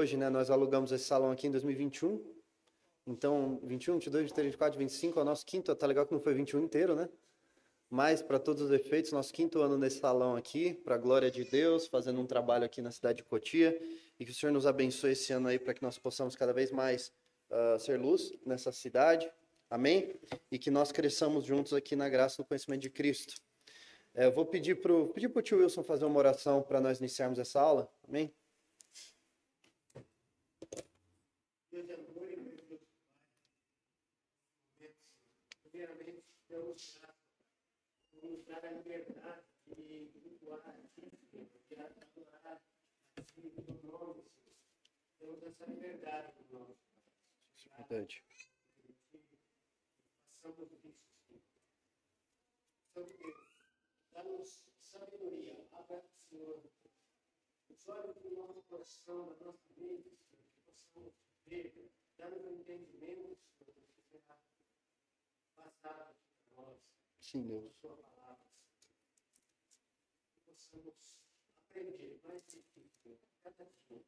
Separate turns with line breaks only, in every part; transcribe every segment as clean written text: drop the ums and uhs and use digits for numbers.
hoje, né? Nós alugamos esse salão aqui em 2021. Então, 21, 22, 23, 24, 25 é o nosso quinto. Tá legal que não foi 21 inteiro, né? Mas, para todos os efeitos, nosso quinto ano nesse salão aqui, para a glória de Deus, fazendo um trabalho aqui na cidade de Cotia. E que o Senhor nos abençoe esse ano aí para que nós possamos cada vez mais ser luz nessa cidade. Amém? E que nós cresçamos juntos aqui na graça do conhecimento de Cristo. Eu vou pedir para o tio Wilson fazer uma oração para nós iniciarmos essa aula. Amém?
Deus de amor e meu Deus Pai, primeiramente, Deus nos dar a liberdade de cultuar a Ti, de adorar a Ti, no nome, Senhor. Temos essa liberdade no nosso
Isso é verdade.
Façamos isso, Senhor. Santo Deus, dá-nos sabedoria, abra, Senhor, os olhos do nosso coração, da nossa mente, Senhor, que possamos ver, dá-nos um entendimento, Senhor, do que será passado para nós.
Sim, Deus.
Sua palavra, que possamos aprender mais de Ti, Senhor, cada dia,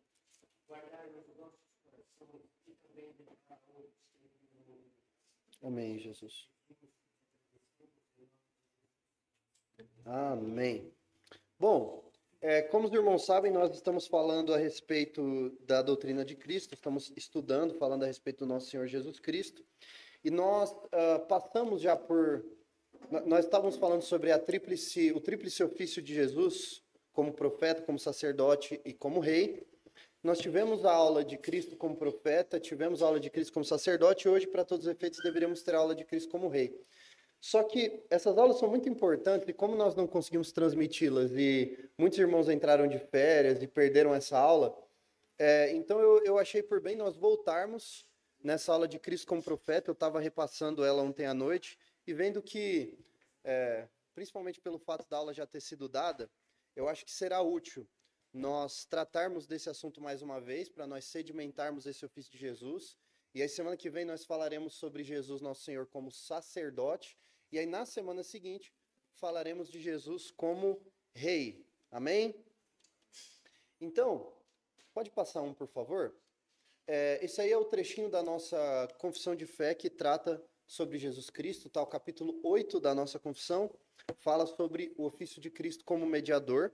guardar nos nossos corações e também dedicar a outros que vivem no mundo.
Amém, Jesus. Amém. Bom, como os irmãos sabem, nós estamos falando a respeito da doutrina de Cristo, estamos estudando, falando a respeito do nosso Senhor Jesus Cristo, e nós passamos já por... Nós estávamos falando sobre o tríplice ofício de Jesus, como profeta, como sacerdote e como rei. Nós tivemos a aula de Cristo como profeta, tivemos a aula de Cristo como sacerdote, e hoje, para todos os efeitos, deveríamos ter a aula de Cristo como rei. Só que essas aulas são muito importantes, e como nós não conseguimos transmiti-las, e muitos irmãos entraram de férias e perderam essa aula, então eu achei por bem nós voltarmos nessa aula de Cristo como profeta. Eu estava repassando ela ontem à noite, e vendo que, principalmente pelo fato da aula já ter sido dada, eu acho que será útil nós tratarmos desse assunto mais uma vez, para nós sedimentarmos esse ofício de Jesus. E aí, semana que vem, nós falaremos sobre Jesus, nosso Senhor, como sacerdote. E aí, na semana seguinte, falaremos de Jesus como rei. Amém? Então, pode passar um, por favor? Esse aí é o trechinho da nossa confissão de fé que trata sobre Jesus Cristo, tá? O capítulo 8 da nossa confissão fala sobre o ofício de Cristo como mediador.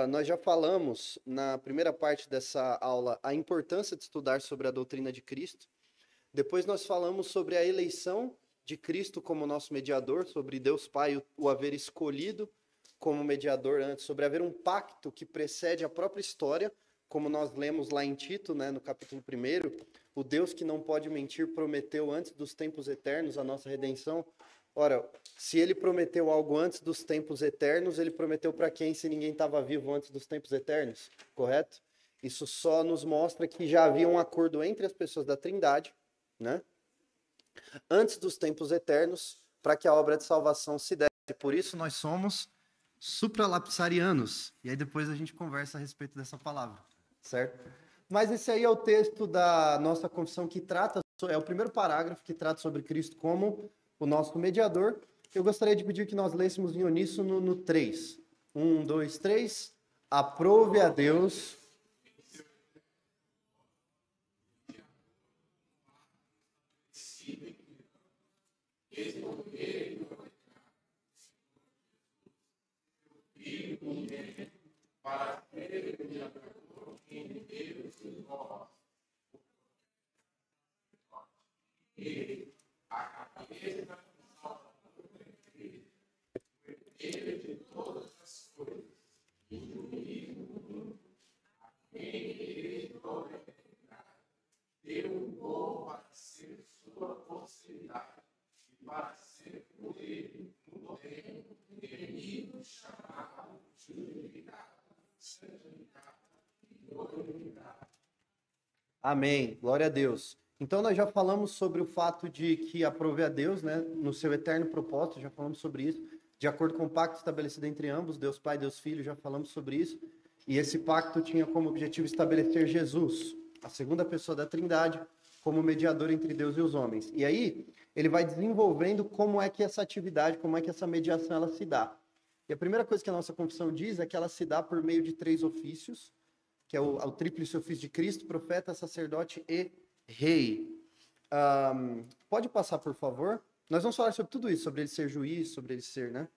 Nós já falamos na primeira parte dessa aula a importância de estudar sobre a doutrina de Cristo. Depois nós falamos sobre a eleição de Cristo como nosso mediador, sobre Deus Pai o haver escolhido como mediador antes, sobre haver um pacto que precede a própria história, como nós lemos lá em Tito, né, no capítulo 1, o Deus que não pode mentir prometeu antes dos tempos eternos a nossa redenção. Ora, se ele prometeu algo antes dos tempos eternos, ele prometeu para quem se ninguém estava vivo antes dos tempos eternos, correto? Isso só nos mostra que já havia um acordo entre as pessoas da Trindade, né? Antes dos tempos eternos, para que a obra de salvação se desse. Por isso nós somos supralapsarianos. E aí depois a gente conversa a respeito dessa palavra, certo? Mas esse aí é o texto da nossa confissão que trata, é o primeiro parágrafo que trata sobre Cristo como o nosso mediador. Eu gostaria de pedir que nós lêssemos em uníssono no 3. 1, 2, 3. Aprove a Deus.
Para ser mediador entre Deus e nós. E a cabeça ele de todas as coisas, e o único a quem ele toda deu um dom para ser sua posteridade e para ser por ele um reino remido, chamado, justificado, santificado e glorificado.
Amém. Glória a Deus. Então nós já falamos sobre o fato de que aprove a Deus, né, no seu eterno propósito, já falamos sobre isso. De acordo com o pacto estabelecido entre ambos, Deus Pai e Deus Filho, já falamos sobre isso. E esse pacto tinha como objetivo estabelecer Jesus, a segunda pessoa da Trindade, como mediador entre Deus e os homens. E aí, ele vai desenvolvendo como é que essa atividade, como é que essa mediação ela se dá. E a primeira coisa que a nossa confissão diz é que ela se dá por meio de 3 ofícios, que é o tríplice ofício de Cristo, profeta, sacerdote e rei. Pode passar, por favor? Nós vamos falar sobre tudo isso, sobre ele ser juiz, sobre ele ser, né,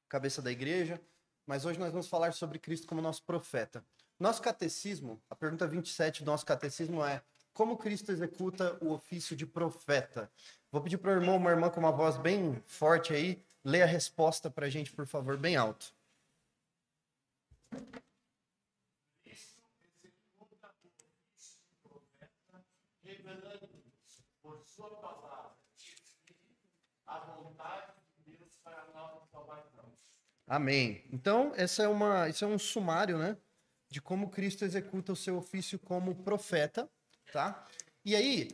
cabeça da igreja, mas hoje nós vamos falar sobre Cristo como nosso profeta. Nosso catecismo, a pergunta 27 do nosso catecismo é: como Cristo executa o ofício de profeta? Vou pedir para o irmão, uma irmã com uma voz bem forte aí, ler a resposta para a gente, por favor, bem alto.
Cristo executa o ofício de profeta, revelando-nos por sua palavra e Espírito a vontade de Deus para a nossa salvação.
Amém. Então, isso é um sumário, né, de como Cristo executa o seu ofício como profeta, tá? E aí,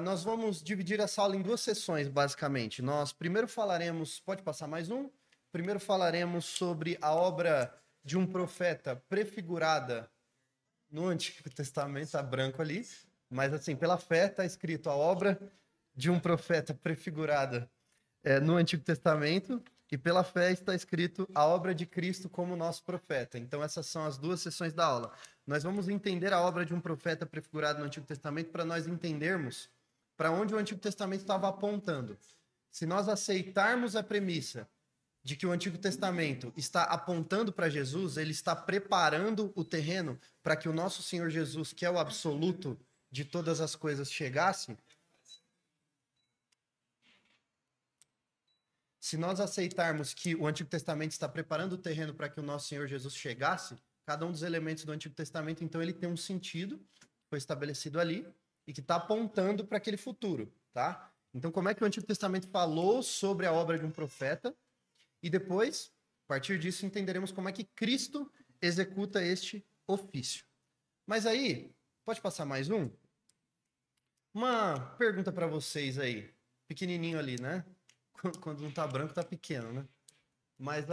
nós vamos dividir essa aula em duas sessões, basicamente. Nós primeiro falaremos, pode passar mais um? Primeiro falaremos sobre a obra de um profeta prefigurada no Antigo Testamento, tá branco ali, mas assim, pela fé está escrito a obra de um profeta prefigurada no Antigo Testamento, e pela fé está escrito a obra de Cristo como nosso profeta. Então essas são as duas sessões da aula. Nós vamos entender a obra de um profeta prefigurado no Antigo Testamento para nós entendermos para onde o Antigo Testamento estava apontando. Se nós aceitarmos a premissa de que o Antigo Testamento está apontando para Jesus, ele está preparando o terreno para que o nosso Senhor Jesus, que é o absoluto de todas as coisas, chegasse. Se nós aceitarmos que o Antigo Testamento está preparando o terreno para que o nosso Senhor Jesus chegasse, cada um dos elementos do Antigo Testamento, então ele tem um sentido, foi estabelecido ali, e que está apontando para aquele futuro, tá? Então como é que o Antigo Testamento falou sobre a obra de um profeta? E depois, a partir disso, entenderemos como é que Cristo executa este ofício. Mas aí, pode passar mais um? Uma pergunta para vocês aí, pequenininho ali, né? Quando não tá branco, tá pequeno, né? Mas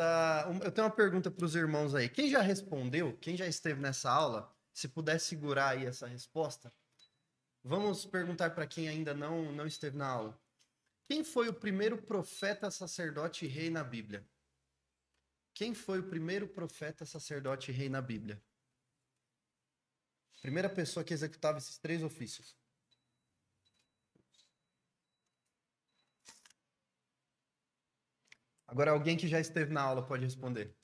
eu tenho uma pergunta para os irmãos aí. Quem já respondeu, quem já esteve nessa aula, se puder segurar aí essa resposta, vamos perguntar para quem ainda não esteve na aula. Quem foi o primeiro profeta, sacerdote e rei na Bíblia? Quem foi o primeiro profeta, sacerdote e rei na Bíblia? Primeira pessoa que executava esses três ofícios. Agora, alguém que já esteve na aula pode responder.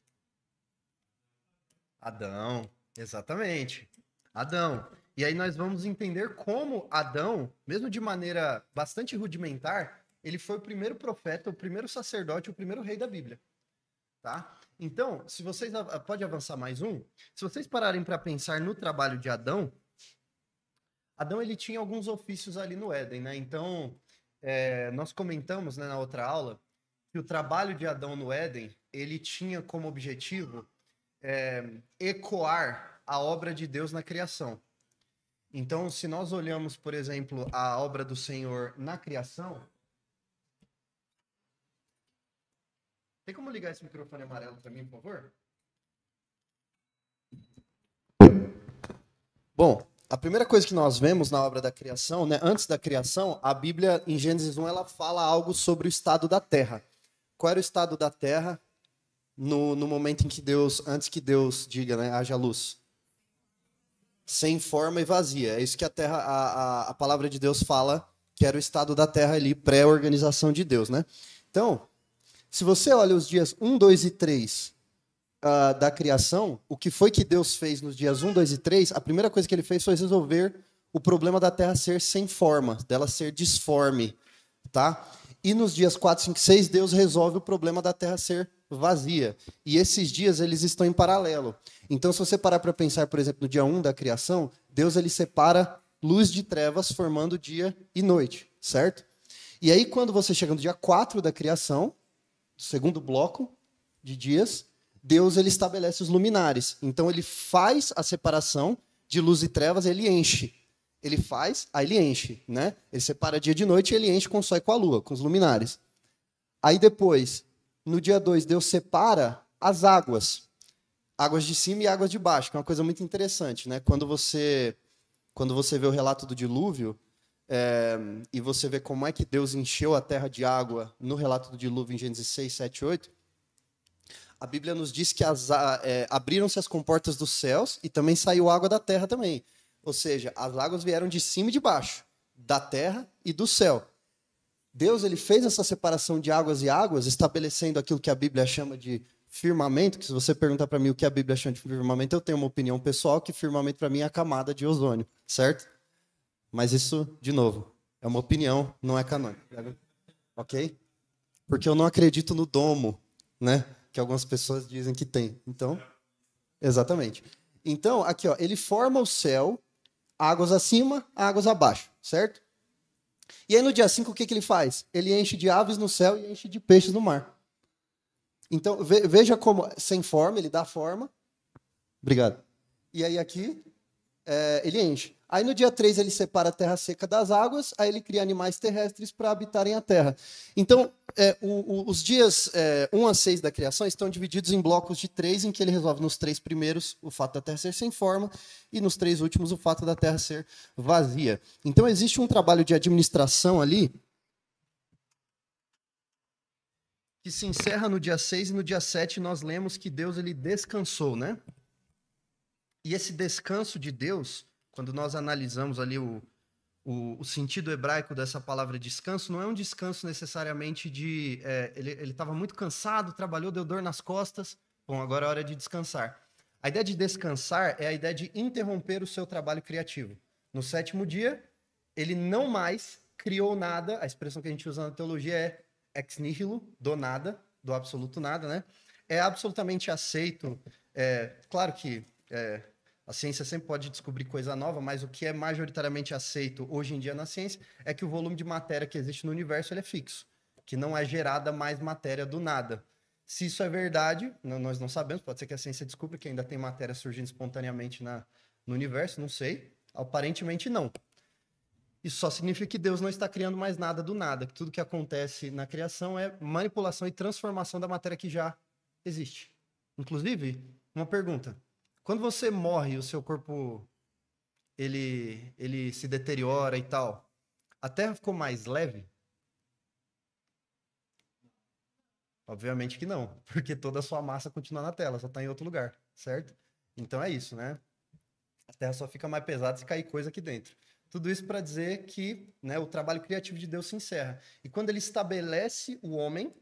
Adão, exatamente. Adão. E aí nós vamos entender como Adão, mesmo de maneira bastante rudimentar, ele foi o primeiro profeta, o primeiro sacerdote, o primeiro rei da Bíblia. Tá? Então, se vocês... Pode avançar mais um? Se vocês pararem para pensar no trabalho de Adão, Adão ele tinha alguns ofícios ali no Éden, né? Então, nós comentamos, né, na outra aula, que o trabalho de Adão no Éden, ele tinha como objetivo ecoar a obra de Deus na criação. Então, se nós olhamos, por exemplo, a obra do Senhor na criação... Tem como ligar esse microfone amarelo para mim, por favor? Bom, a primeira coisa que nós vemos na obra da criação, né, antes da criação, a Bíblia, em Gênesis 1, ela fala algo sobre o estado da terra. Qual era o estado da terra no momento em que Deus, antes que Deus diga, né, haja luz? Sem forma e vazia. É isso que a terra, a palavra de Deus fala, que era o estado da terra ali, pré-organização de Deus, né? Então, se você olha os dias 1, 2 e 3 da criação, o que foi que Deus fez nos dias 1, 2 e 3, a primeira coisa que ele fez foi resolver o problema da terra ser sem forma, dela ser disforme, tá? E nos dias 4, 5 e 6, Deus resolve o problema da terra ser vazia. E esses dias, eles estão em paralelo. Então, se você parar para pensar, por exemplo, no dia 1 da criação, Deus ele separa luz de trevas, formando dia e noite, certo? E aí, quando você chega no dia 4 da criação, segundo bloco de dias, Deus ele estabelece os luminares. Então, ele faz a separação de luz e trevas, ele enche. Ele faz, aí ele enche, né? Ele separa dia de noite e ele enche com o sol e com a lua, com os luminares. Aí depois, no dia 2, Deus separa as águas. Águas de cima e águas de baixo, que é uma coisa muito interessante, né? Quando você vê o relato do dilúvio, e você vê como é que Deus encheu a terra de água no relato do dilúvio em Gênesis 6, 7, 8, a Bíblia nos diz que abriram-se as comportas dos céus e também saiu água da terra também. Ou seja, as águas vieram de cima e de baixo, da terra e do céu. Deus ele fez essa separação de águas e águas, estabelecendo aquilo que a Bíblia chama de firmamento, que se você perguntar para mim o que a Bíblia chama de firmamento, eu tenho uma opinião pessoal que firmamento para mim é a camada de ozônio, certo? Mas isso, de novo, é uma opinião, não é canônico. Ok? Porque eu não acredito no domo, né? Que algumas pessoas dizem que tem. Então, exatamente. Então, aqui, ó, ele forma o céu, águas acima, águas abaixo, certo? E aí no dia 5, o que ele faz? Ele enche de aves no céu e enche de peixes no mar. Então, veja como, sem forma, ele dá forma. Obrigado. E aí aqui, ele enche. Aí no dia 3 ele separa a terra seca das águas, aí ele cria animais terrestres para habitarem a terra. Então, os dias 1 a 6 da criação estão divididos em blocos de 3, em que ele resolve nos 3 primeiros o fato da terra ser sem forma, e nos 3 últimos o fato da terra ser vazia. Então existe um trabalho de administração ali, que se encerra no dia 6, e no dia 7 nós lemos que Deus ele descansou, né? E esse descanso de Deus, quando nós analisamos ali o sentido hebraico dessa palavra descanso, não é um descanso necessariamente de... ele estava muito cansado, trabalhou, deu dor nas costas, bom, agora é hora de descansar. A ideia de descansar é a ideia de interromper o seu trabalho criativo. No 7º dia, ele não mais criou nada, a expressão que a gente usa na teologia é ex nihilo, do nada, do absoluto nada, né? É absolutamente aceito, claro que... a ciência sempre pode descobrir coisa nova, mas o que é majoritariamente aceito hoje em dia na ciência é que o volume de matéria que existe no universo ele é fixo, que não é gerada mais matéria do nada. Se isso é verdade, nós não sabemos, pode ser que a ciência descubra que ainda tem matéria surgindo espontaneamente no universo, não sei. Aparentemente não. Isso só significa que Deus não está criando mais nada do nada, que tudo que acontece na criação é manipulação e transformação da matéria que já existe. Inclusive, uma pergunta. Quando você morre, o seu corpo ele se deteriora e tal, a Terra ficou mais leve? Obviamente que não, porque toda a sua massa continua na Terra, só está em outro lugar, certo? Então é isso, né? A Terra só fica mais pesada se cair coisa aqui dentro. Tudo isso para dizer que, né, o trabalho criativo de Deus se encerra. E quando ele estabelece o homem,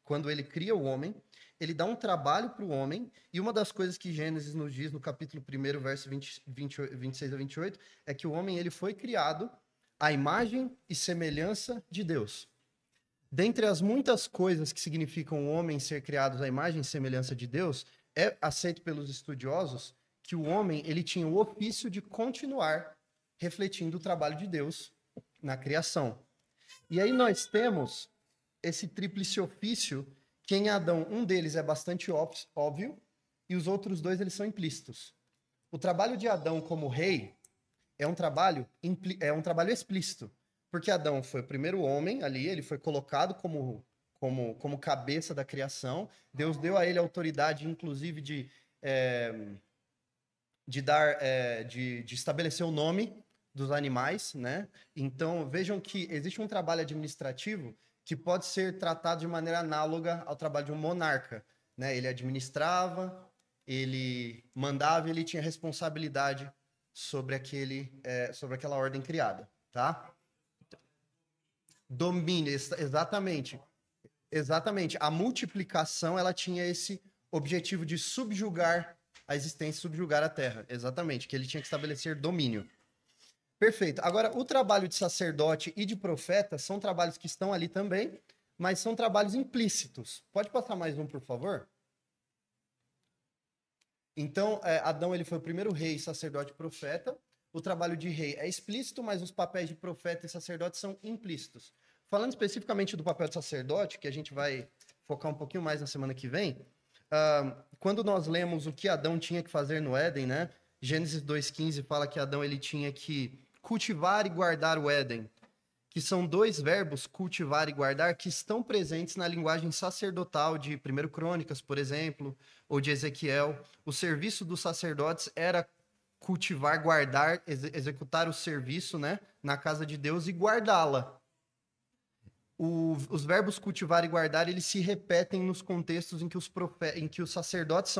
quando ele cria o homem, ele dá um trabalho para o homem, e uma das coisas que Gênesis nos diz no capítulo 1, verso 26 a 28, é que o homem ele foi criado à imagem e semelhança de Deus. Dentre as muitas coisas que significam o homem ser criado à imagem e semelhança de Deus, é aceito pelos estudiosos que o homem ele tinha o ofício de continuar refletindo o trabalho de Deus na criação. E aí nós temos esse tríplice ofício, que em Adão, um deles é bastante óbvio, e os outros 2 eles são implícitos. O trabalho de Adão como rei é um trabalho explícito, porque Adão foi o primeiro homem ali, ele foi colocado como cabeça da criação, Deus deu a ele a autoridade, inclusive, de estabelecer o nome dos animais, né? Então, vejam que existe um trabalho administrativo que pode ser tratado de maneira análoga ao trabalho de um monarca, né? Ele administrava, ele mandava, ele tinha responsabilidade sobre aquela ordem criada, tá? Domínio, exatamente. Exatamente. A multiplicação, ela tinha esse objetivo de subjugar a existência, subjugar a terra. Exatamente, que ele tinha que estabelecer domínio. Perfeito. Agora, o trabalho de sacerdote e de profeta são trabalhos que estão ali também, mas são trabalhos implícitos. Pode passar mais um, por favor? Então, Adão ele foi o primeiro rei, sacerdote e profeta. O trabalho de rei é explícito, mas os papéis de profeta e sacerdote são implícitos. Falando especificamente do papel de sacerdote, que a gente vai focar um pouquinho mais na semana que vem, quando nós lemos o que Adão tinha que fazer no Éden, né? Gênesis 2,15 fala que Adão ele tinha que cultivar e guardar o Éden, que são 2 verbos, cultivar e guardar, que estão presentes na linguagem sacerdotal de 1 Crônicas, por exemplo, ou de Ezequiel. O serviço dos sacerdotes era cultivar, guardar, executar o serviço, né, na casa de Deus e guardá-la. os verbos cultivar e guardar, eles se repetem nos contextos em que em que os sacerdotes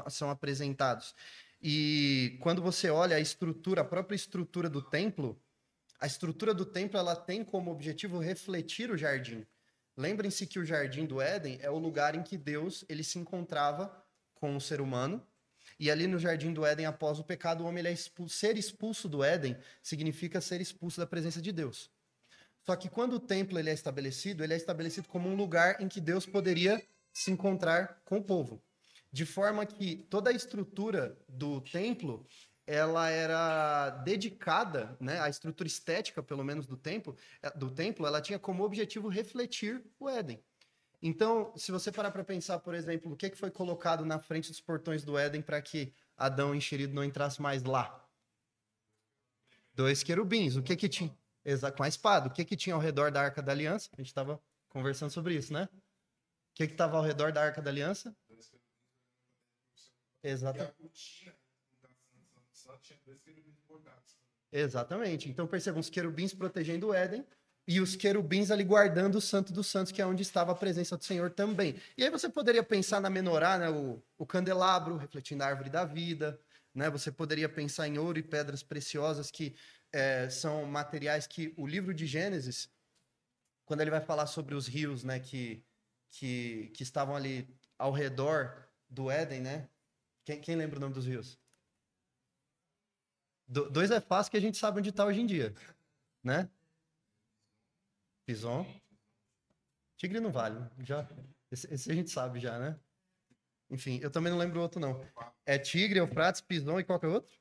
são apresentados. E quando você olha a própria estrutura do templo, ela tem como objetivo refletir o jardim. Lembrem-se que o jardim do Éden é o lugar em que Deus ele se encontrava com o ser humano. E ali no jardim do Éden, após o pecado, o homem ele é ser expulso do Éden significa ser expulso da presença de Deus. Só que quando o templo ele é estabelecido como um lugar em que Deus poderia se encontrar com o povo. De forma que toda a estrutura do templo, ela era dedicada, né, a estrutura estética, pelo menos do templo, ela tinha como objetivo refletir o Éden. Então, se você parar para pensar, por exemplo, o que foi colocado na frente dos portões do Éden para que Adão enxerido não entrasse mais lá? 2 querubins. O que tinha? Com a espada. O que tinha ao redor da Arca da Aliança? A gente estava conversando sobre isso, né? O que estava ao redor da Arca da Aliança? Exatamente. Então percebam os querubins protegendo o Éden e os querubins ali guardando o Santo dos Santos, que é onde estava a presença do Senhor também. E aí você poderia pensar na menorá, né, o candelabro, refletindo a árvore da vida, né? Você poderia pensar em ouro e pedras preciosas, que são materiais que o livro de Gênesis, quando ele vai falar sobre os rios, né, que estavam ali ao redor do Éden, né? Quem lembra o nome dos rios? 2 é fácil, que a gente sabe onde está hoje em dia, né? Pison. Tigre não vale, já. Esse a gente sabe já, né? Enfim, eu também não lembro o outro, não. É Tigre, Eufrates, Pison e qual que é o outro?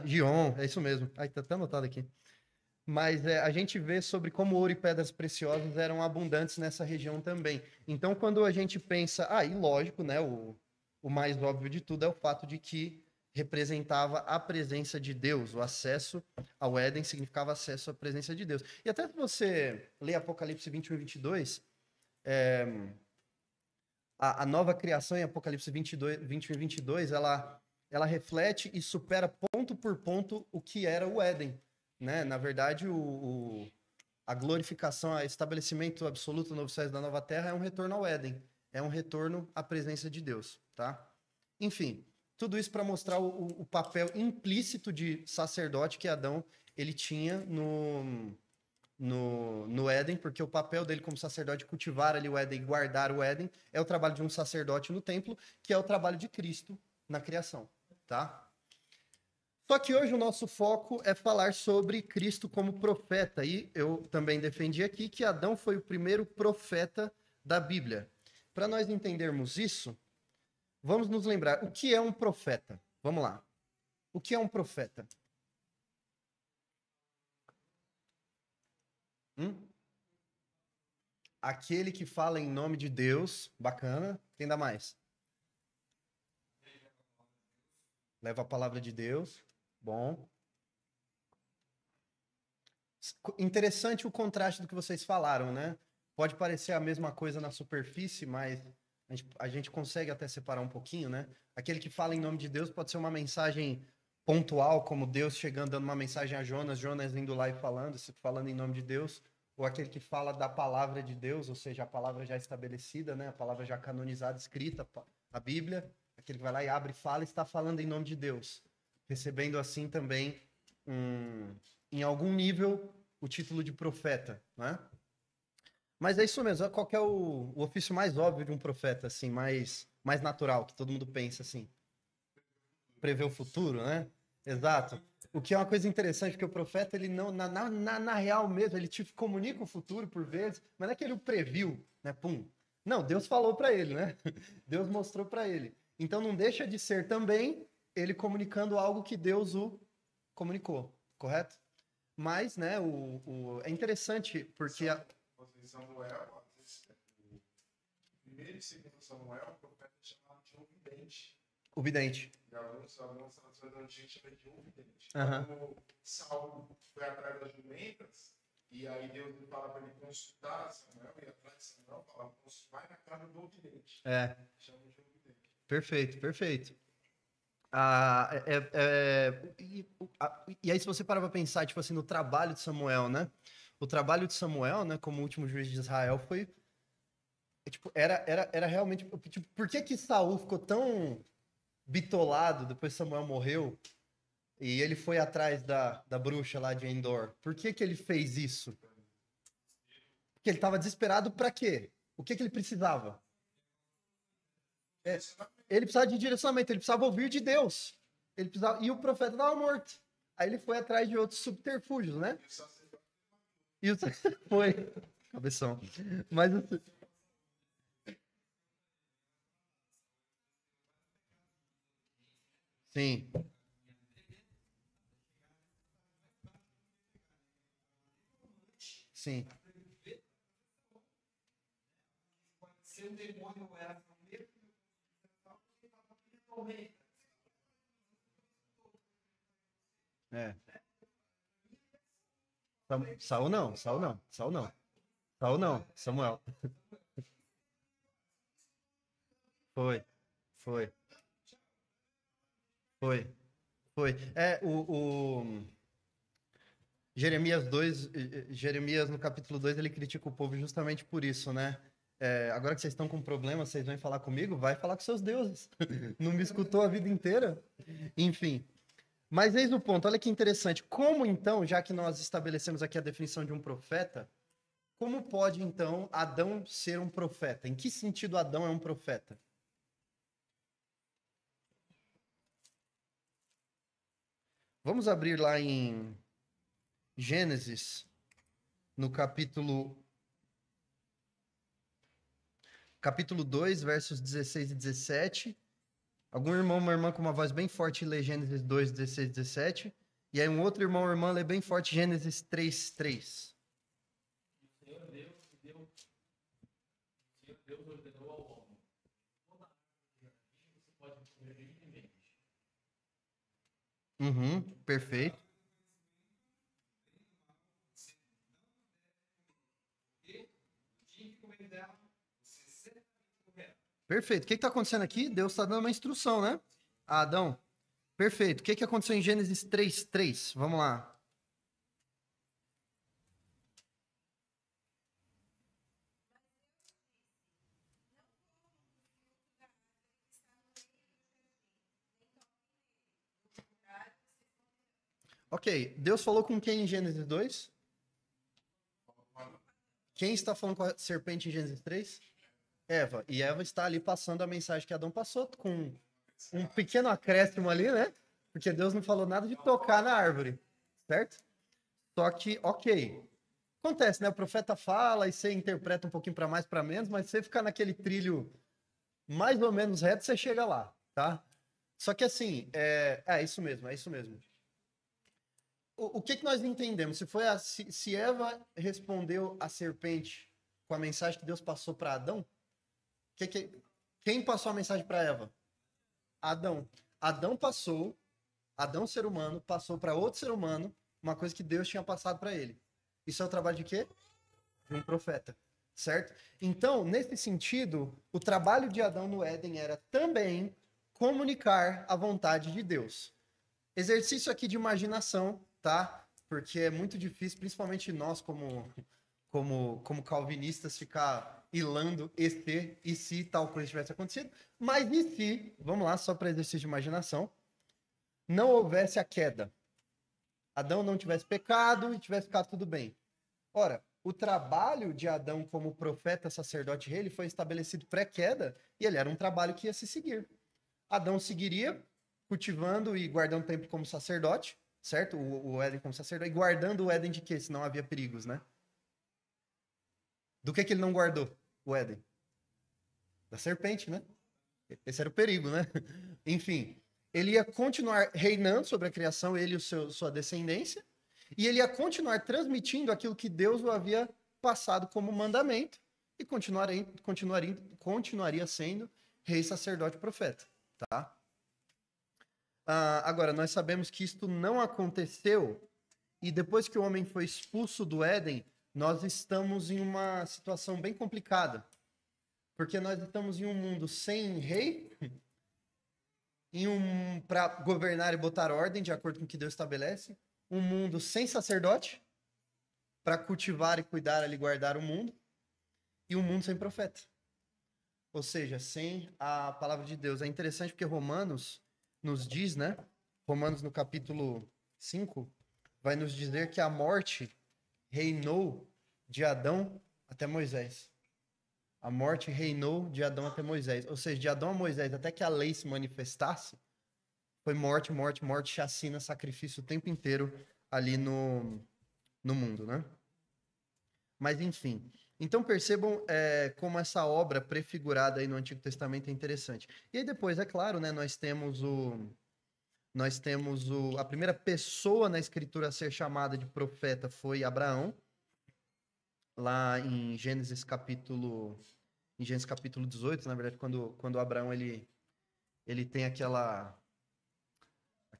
Gion, é isso mesmo. Ai, tá até anotado aqui. Mas a gente vê sobre como ouro e pedras preciosas eram abundantes nessa região também. Então, quando a gente pensa... e lógico, né? O mais óbvio de tudo é o fato de que representava a presença de Deus. O acesso ao Éden significava acesso à presença de Deus. E até se você ler Apocalipse 21 e 22, a nova criação em Apocalipse 21 e 22, ela reflete e supera ponto por ponto o que era o Éden. Né? Na verdade, a glorificação, o estabelecimento absoluto do novo céu e da nova terra é um retorno ao Éden. É um retorno à presença de Deus. Tá? Enfim, tudo isso para mostrar o papel implícito de sacerdote que Adão ele tinha no Éden, porque o papel dele como sacerdote, cultivar ali o Éden, guardar o Éden, é o trabalho de um sacerdote no templo, que é o trabalho de Cristo na criação, tá? Só que hoje o nosso foco é falar sobre Cristo como profeta, e eu também defendi aqui que Adão foi o primeiro profeta da Bíblia. Para nós entendermos isso, vamos nos lembrar, o que é um profeta? Vamos lá. O que é um profeta? Aquele que fala em nome de Deus, bacana. Quem dá mais? Leva a palavra de Deus, bom. Interessante o contraste do que vocês falaram, né? Pode parecer a mesma coisa na superfície, mas a gente consegue até separar um pouquinho, né? Aquele que fala em nome de Deus pode ser uma mensagem pontual, como Deus chegando, dando uma mensagem a Jonas indo lá e falando em nome de Deus, ou aquele que fala da palavra de Deus, ou seja, a palavra já estabelecida, né? A palavra já canonizada, escrita, a Bíblia, aquele que vai lá e abre e fala e está falando em nome de Deus, recebendo assim também, em algum nível, o título de profeta, né? Mas é isso mesmo, qual que é o ofício mais óbvio de um profeta, assim, mais natural, que todo mundo pensa, assim? Prever o futuro, né? Exato. O que é uma coisa interessante, porque o profeta, ele não, na real mesmo, ele te comunica o futuro por vezes, mas não é que ele o previu, né? Pum. Não, Deus falou para ele, né? Deus mostrou para ele. Então não deixa de ser também ele comunicando algo que Deus o comunicou, correto? Mas, né, é interessante, porque...
Samuel, primeiro e segundo Samuel, o profeta chamava de ouvidente.
O vidente.
E algumas traduções antigas chamam de ouvidente.
Uhum.
Quando Saul foi atrás das jumentas, e aí Deus fala para ele consultar Samuel, e atrás de Samuel fala, vai na casa do ouvidente. Chama de ouvidente.
Perfeito, perfeito. E aí, se você parar pra pensar, tipo assim, no trabalho de Samuel, né? o trabalho de Samuel, né, como último juiz de Israel, foi tipo, era realmente tipo, por que que Saul ficou tão bitolado depois que Samuel morreu e ele foi atrás da bruxa lá de Endor? Por que que ele fez isso? Porque ele estava desesperado para quê? O que que ele precisava? É, ele precisava de direcionamento, ele precisava ouvir de Deus. Ele precisava, e o profeta estava morto. Aí ele foi atrás de outros subterfúgios, né? E o, foi, cabeção. Mas sim, sim.
Se o demônio era no mesmo, ele estava totalmente.
É. Saul não, Saul não, Saul não. Saul não, Samuel. Foi, foi, foi, foi. É, Jeremias 2, Jeremias no capítulo 2 ele critica o povo justamente por isso, né? É, agora que vocês estão com problema, vocês vêm falar comigo? Vai falar com seus deuses. Não me escutou a vida inteira? Enfim. Mas eis o ponto, olha que interessante. Como então, já que nós estabelecemos aqui a definição de um profeta, como pode então Adão ser um profeta? Em que sentido Adão é um profeta? Vamos abrir lá em Gênesis, no capítulo 2, versos 16 e 17. Algum irmão, uma irmã com uma voz bem forte lê Gênesis 2, 16 e 17. E aí um outro irmão ou irmã lê bem forte Gênesis 3, 3.
O Senhor Deus ordenou ao homem: toda árvore do jardim você pode comer livremente.
Uhum, perfeito.
E no dia que comer dela, você certamente morrerá.
Perfeito. O que está acontecendo aqui? Deus está dando uma instrução, né? A Adão. Perfeito. O que aconteceu em Gênesis 3, 3? Vamos lá. Ok. Deus falou com quem em Gênesis 2? Quem está falando com a serpente em Gênesis 3? Eva. E Eva está ali passando a mensagem que Adão passou, com um pequeno acréscimo ali, né? Porque Deus não falou nada de tocar na árvore, certo? Só que, ok. Acontece, né? O profeta fala e você interpreta um pouquinho para mais, para menos, mas você ficar naquele trilho mais ou menos reto, você chega lá, tá? Só que assim, é isso mesmo, é isso mesmo. O que que nós entendemos? Se Eva respondeu à serpente com a mensagem que Deus passou para Adão, quem passou a mensagem para Eva? Adão. Adão ser humano passou para outro ser humano uma coisa que Deus tinha passado para ele. Isso é o trabalho de quê? De um profeta, certo? Então, nesse sentido, o trabalho de Adão no Éden era também comunicar a vontade de Deus. Exercício aqui de imaginação, tá? Porque é muito difícil, principalmente nós como calvinistas, ficar hilando e se tal coisa tivesse acontecido. Mas e se, vamos lá, só para exercício de imaginação, não houvesse a queda? Adão não tivesse pecado e tivesse ficado tudo bem. Ora, o trabalho de Adão como profeta, sacerdote, rei, ele foi estabelecido pré-queda e ele era um trabalho que ia se seguir. Adão seguiria cultivando e guardando o templo como sacerdote, certo? O Éden como sacerdote, e guardando o Éden de quê? Senão havia perigos, né? Do que ele não guardou? O Éden? Da serpente, né? Esse era o perigo, né? Enfim, ele ia continuar reinando sobre a criação, ele e sua descendência, e ele ia continuar transmitindo aquilo que Deus o havia passado como mandamento, e continuaria sendo rei, sacerdote e profeta, tá? Agora, nós sabemos que isto não aconteceu, e depois que o homem foi expulso do Éden, nós estamos em uma situação bem complicada. Porque nós estamos em um mundo sem rei, para governar e botar ordem, de acordo com o que Deus estabelece, um mundo sem sacerdote, para cultivar e cuidar ali, guardar o mundo, e um mundo sem profeta. Ou seja, sem a palavra de Deus. É interessante porque Romanos nos diz, né? Romanos no capítulo 5 vai nos dizer que a morte reinou de Adão até Moisés. A morte reinou de Adão até Moisés. Ou seja, de Adão a Moisés, até que a lei se manifestasse, foi morte, morte, morte, chacina, sacrifício o tempo inteiro ali no mundo, né? Mas, enfim. Então, percebam como essa obra prefigurada aí no Antigo Testamento é interessante. E aí depois, é claro, né, nós temos a primeira pessoa na Escritura a ser chamada de profeta foi Abraão, lá em Gênesis capítulo 18, na verdade, quando Abraão ele tem aquela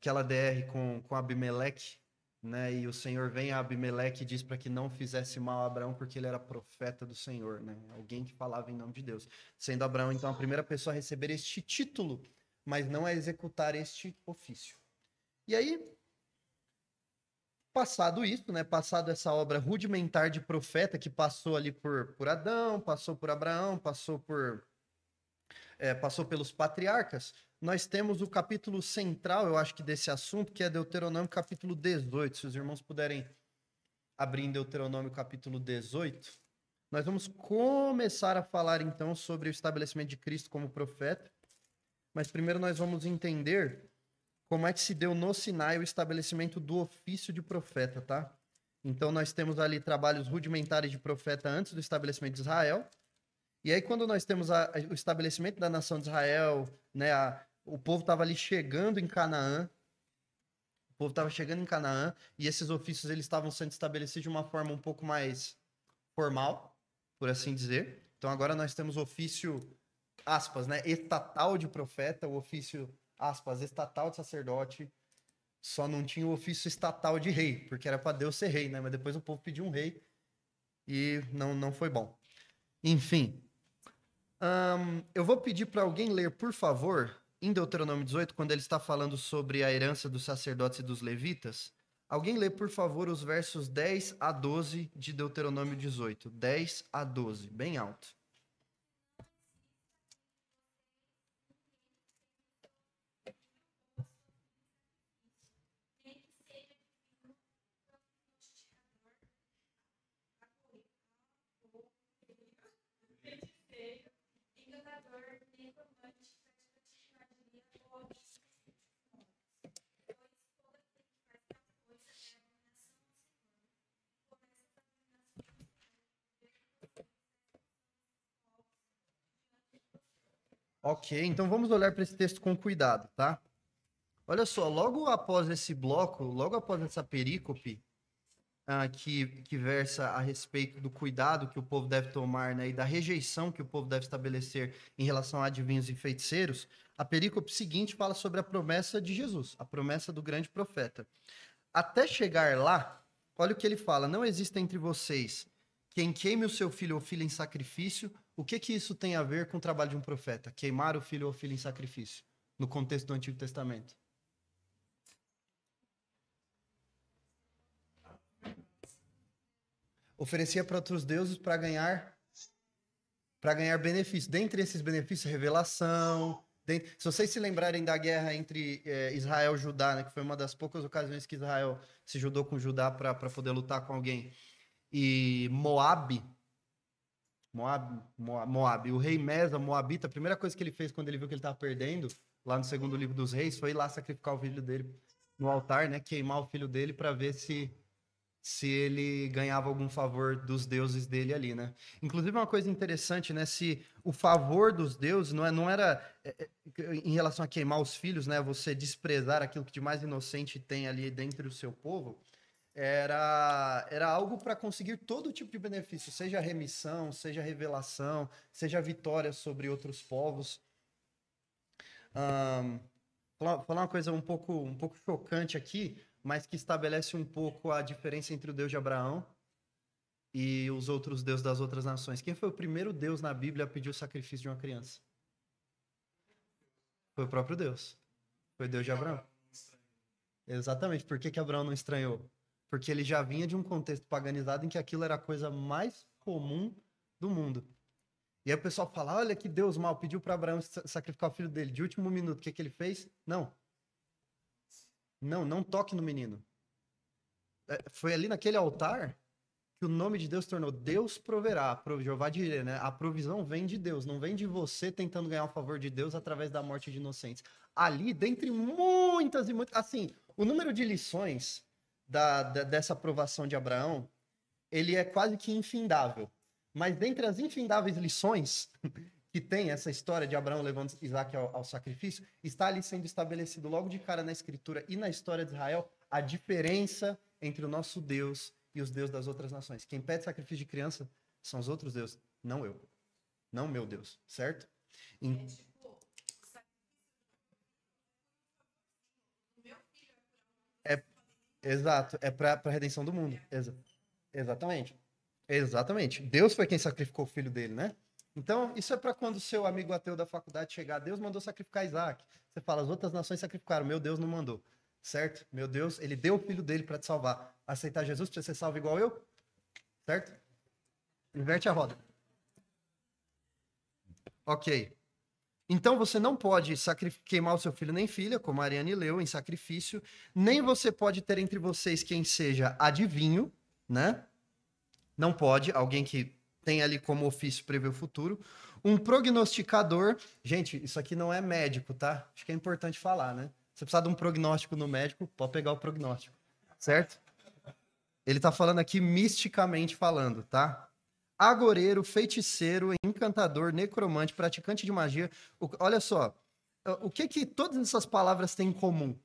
DR com Abimeleque, né? E o Senhor vem a Abimeleque e diz para que não fizesse mal a Abraão porque ele era profeta do Senhor, né? Alguém que falava em nome de Deus. Sendo Abraão, então, a primeira pessoa a receber este título, mas não a executar este ofício. E aí, passado isso, né? Passado essa obra rudimentar de profeta que passou ali por Adão, passou por Abraão, passou pelos patriarcas, nós temos o capítulo central, eu acho que desse assunto, que é Deuteronômio capítulo 18. Se os irmãos puderem abrir em Deuteronômio capítulo 18, nós vamos começar a falar então sobre o estabelecimento de Cristo como profeta, mas primeiro nós vamos entender como é que se deu no Sinai o estabelecimento do ofício de profeta, tá? Então nós temos ali trabalhos rudimentares de profeta antes do estabelecimento de Israel. E aí, quando nós temos o estabelecimento da nação de Israel, né, o povo estava ali chegando em Canaã, e esses ofícios eles estavam sendo estabelecidos de uma forma um pouco mais formal, por assim dizer. Então, agora nós temos o ofício, aspas, né, estatal de profeta, o ofício, aspas, estatal de sacerdote, só não tinha o ofício estatal de rei, porque era para Deus ser rei, né? Mas depois o povo pediu um rei e não foi bom. Enfim. Eu vou pedir para alguém ler, por favor, em Deuteronômio 18, quando ele está falando sobre a herança dos sacerdotes e dos levitas. Alguém lê, por favor, os versos 10 a 12 de Deuteronômio 18. 10 a 12, bem alto. Ok, então vamos olhar para esse texto com cuidado, tá? Olha só, logo após esse bloco, logo após essa perícope, que versa a respeito do cuidado que o povo deve tomar, né, e da rejeição que o povo deve estabelecer em relação a adivinhos e feiticeiros, a perícope seguinte fala sobre a promessa de Jesus, a promessa do grande profeta. Até chegar lá, olha o que ele fala: não existe entre vocês quem queime o seu filho ou filha em sacrifício. O que isso tem a ver com o trabalho de um profeta? Queimar o filho ou filha em sacrifício, no contexto do Antigo Testamento. Oferecia para outros deuses para ganhar benefícios. Dentre esses benefícios, revelação. Se vocês se lembrarem da guerra entre Israel e Judá, né, que foi uma das poucas ocasiões que Israel se juntou com Judá para poder lutar com alguém, e Moabe, o rei Mesa, Moabita, a primeira coisa que ele fez quando ele viu que ele estava perdendo, lá no segundo livro dos reis, foi ir lá sacrificar o filho dele no altar, né, queimar o filho dele para ver se ele ganhava algum favor dos deuses dele ali, né? Inclusive, uma coisa interessante, né? Se o favor dos deuses não era em relação a queimar os filhos, né? Você desprezar aquilo que de mais inocente tem ali dentro do seu povo, era algo para conseguir todo tipo de benefício, seja remissão, seja revelação, seja vitória sobre outros povos. Falar uma coisa um pouco chocante aqui, mas que estabelece um pouco a diferença entre o Deus de Abraão e os outros deuses das outras nações. Quem foi o primeiro Deus na Bíblia a pedir o sacrifício de uma criança? Foi o próprio Deus. Foi o Deus de Abraão. Exatamente. Por que Abraão não estranhou? Porque ele já vinha de um contexto paganizado em que aquilo era a coisa mais comum do mundo. E aí o pessoal fala, olha que Deus mal pediu para Abraão sacrificar o filho dele. De último minuto, o que ele fez? Não. Não toque no menino. Foi ali naquele altar que o nome de Deus tornou Deus proverá, Jeová dirê, né? A provisão vem de Deus, não vem de você tentando ganhar o favor de Deus através da morte de inocentes. Ali, dentre muitas e muitas... Assim, o número de lições dessa aprovação de Abraão, ele é quase que infindável. Mas dentre as infindáveis lições que tem essa história de Abraão levando Isaac ao sacrifício, está ali sendo estabelecido logo de cara na Escritura e na história de Israel a diferença entre o nosso Deus e os deuses das outras nações. Quem pede sacrifício de criança são os outros deuses, não eu. Não meu Deus, certo? Exato, é para a redenção do mundo. Exatamente. Exatamente. Deus foi quem sacrificou o filho dele, né? Então, isso é para quando o seu amigo ateu da faculdade chegar, Deus mandou sacrificar Isaac. Você fala, as outras nações sacrificaram, meu Deus não mandou. Certo? Meu Deus, ele deu o filho dele para te salvar. Aceitar Jesus para você ser salvo igual eu? Certo? Inverte a roda. Ok. Então você não pode queimar o seu filho nem filha, como a Ariane leu, em sacrifício, nem você pode ter entre vocês quem seja adivinho, né? Não pode, alguém que tem ali como ofício prever o futuro. Um prognosticador. Gente, isso aqui não é médico, tá? Acho que é importante falar, né? Você precisa de um prognóstico no médico, pode pegar o prognóstico, certo? Ele tá falando aqui misticamente falando, tá? Agoreiro, feiticeiro, encantador, necromante, praticante de magia. Olha só, o que todas essas palavras têm em comum?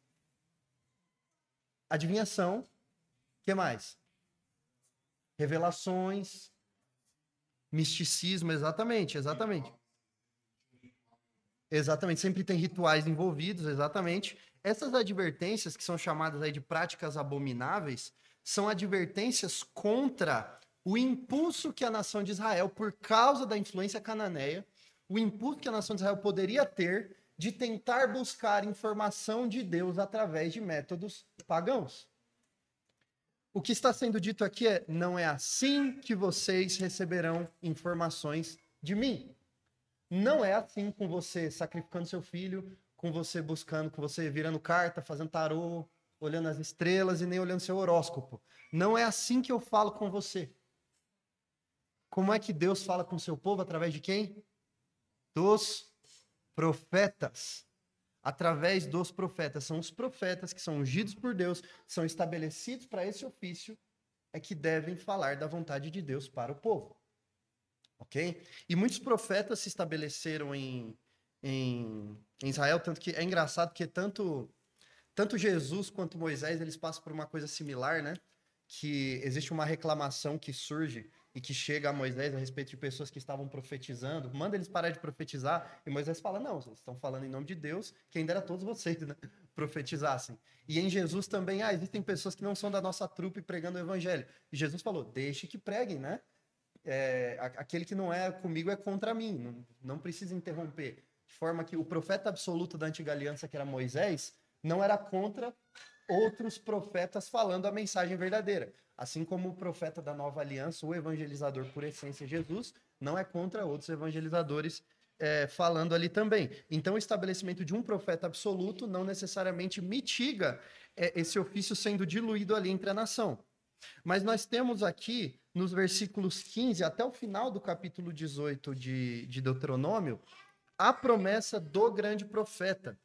Adivinhação. O que mais? Revelações, misticismo, exatamente. Exatamente, sempre tem rituais envolvidos, exatamente. Essas advertências, que são chamadas aí de práticas abomináveis, são advertências contra o impulso que a nação de Israel, por causa da influência cananeia, o impulso que a nação de Israel poderia ter de tentar buscar informação de Deus através de métodos pagãos. O que está sendo dito aqui é: não é assim que vocês receberão informações de mim. Não é assim com você sacrificando seu filho, com você buscando, com você virando carta, fazendo tarô, olhando as estrelas e nem olhando seu horóscopo. Não é assim que eu falo com você. Como é que Deus fala com o seu povo? Através de quem? Dos profetas. Através dos profetas. São os profetas que são ungidos por Deus, são estabelecidos para esse ofício, é que devem falar da vontade de Deus para o povo. Ok? E muitos profetas se estabeleceram em Israel, tanto que é engraçado que tanto Jesus quanto Moisés, eles passam por uma coisa similar, né? Que existe uma reclamação que surge e que chega a Moisés a respeito de pessoas que estavam profetizando, manda eles parar de profetizar, e Moisés fala, não, vocês estão falando em nome de Deus, quem dera todos vocês, né, profetizassem. E em Jesus também, existem pessoas que não são da nossa trupe pregando o evangelho. E Jesus falou, deixe que preguem, né? Aquele que não é comigo é contra mim, não precisa interromper. De forma que o profeta absoluto da antiga aliança, que era Moisés, não era contra outros profetas falando a mensagem verdadeira. Assim como o profeta da nova aliança, o evangelizador por essência Jesus, não é contra outros evangelizadores falando ali também. Então, o estabelecimento de um profeta absoluto não necessariamente mitiga esse ofício sendo diluído ali entre a nação. Mas nós temos aqui, nos versículos 15 até o final do capítulo 18 de Deuteronômio, a promessa do grande profeta.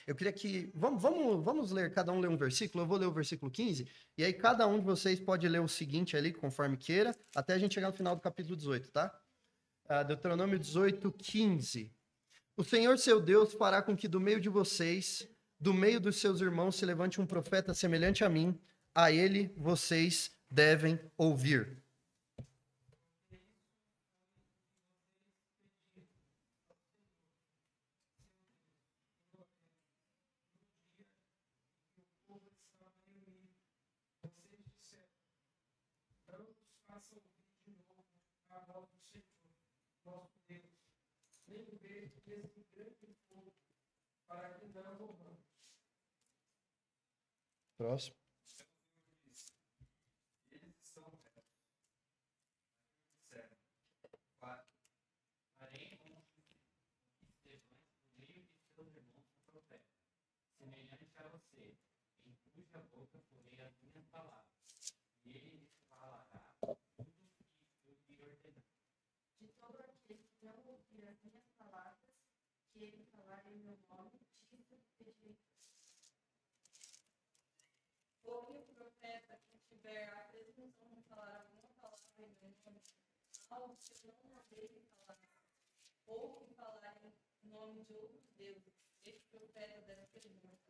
Eu queria que... Vamos ler, cada um lê um versículo. Eu vou ler o versículo 15, e aí cada um de vocês pode ler o seguinte ali, conforme queira, até a gente chegar no final do capítulo 18, tá? Deuteronômio 18, 15. O Senhor seu Deus fará com que do meio de vocês, do meio dos seus irmãos, se levante um profeta semelhante a mim. A ele vocês devem ouvir. Próximo.
algo que eu não mandei que falasse, ou que falarem em nome de outros deuses. Este profeta deve ser morto.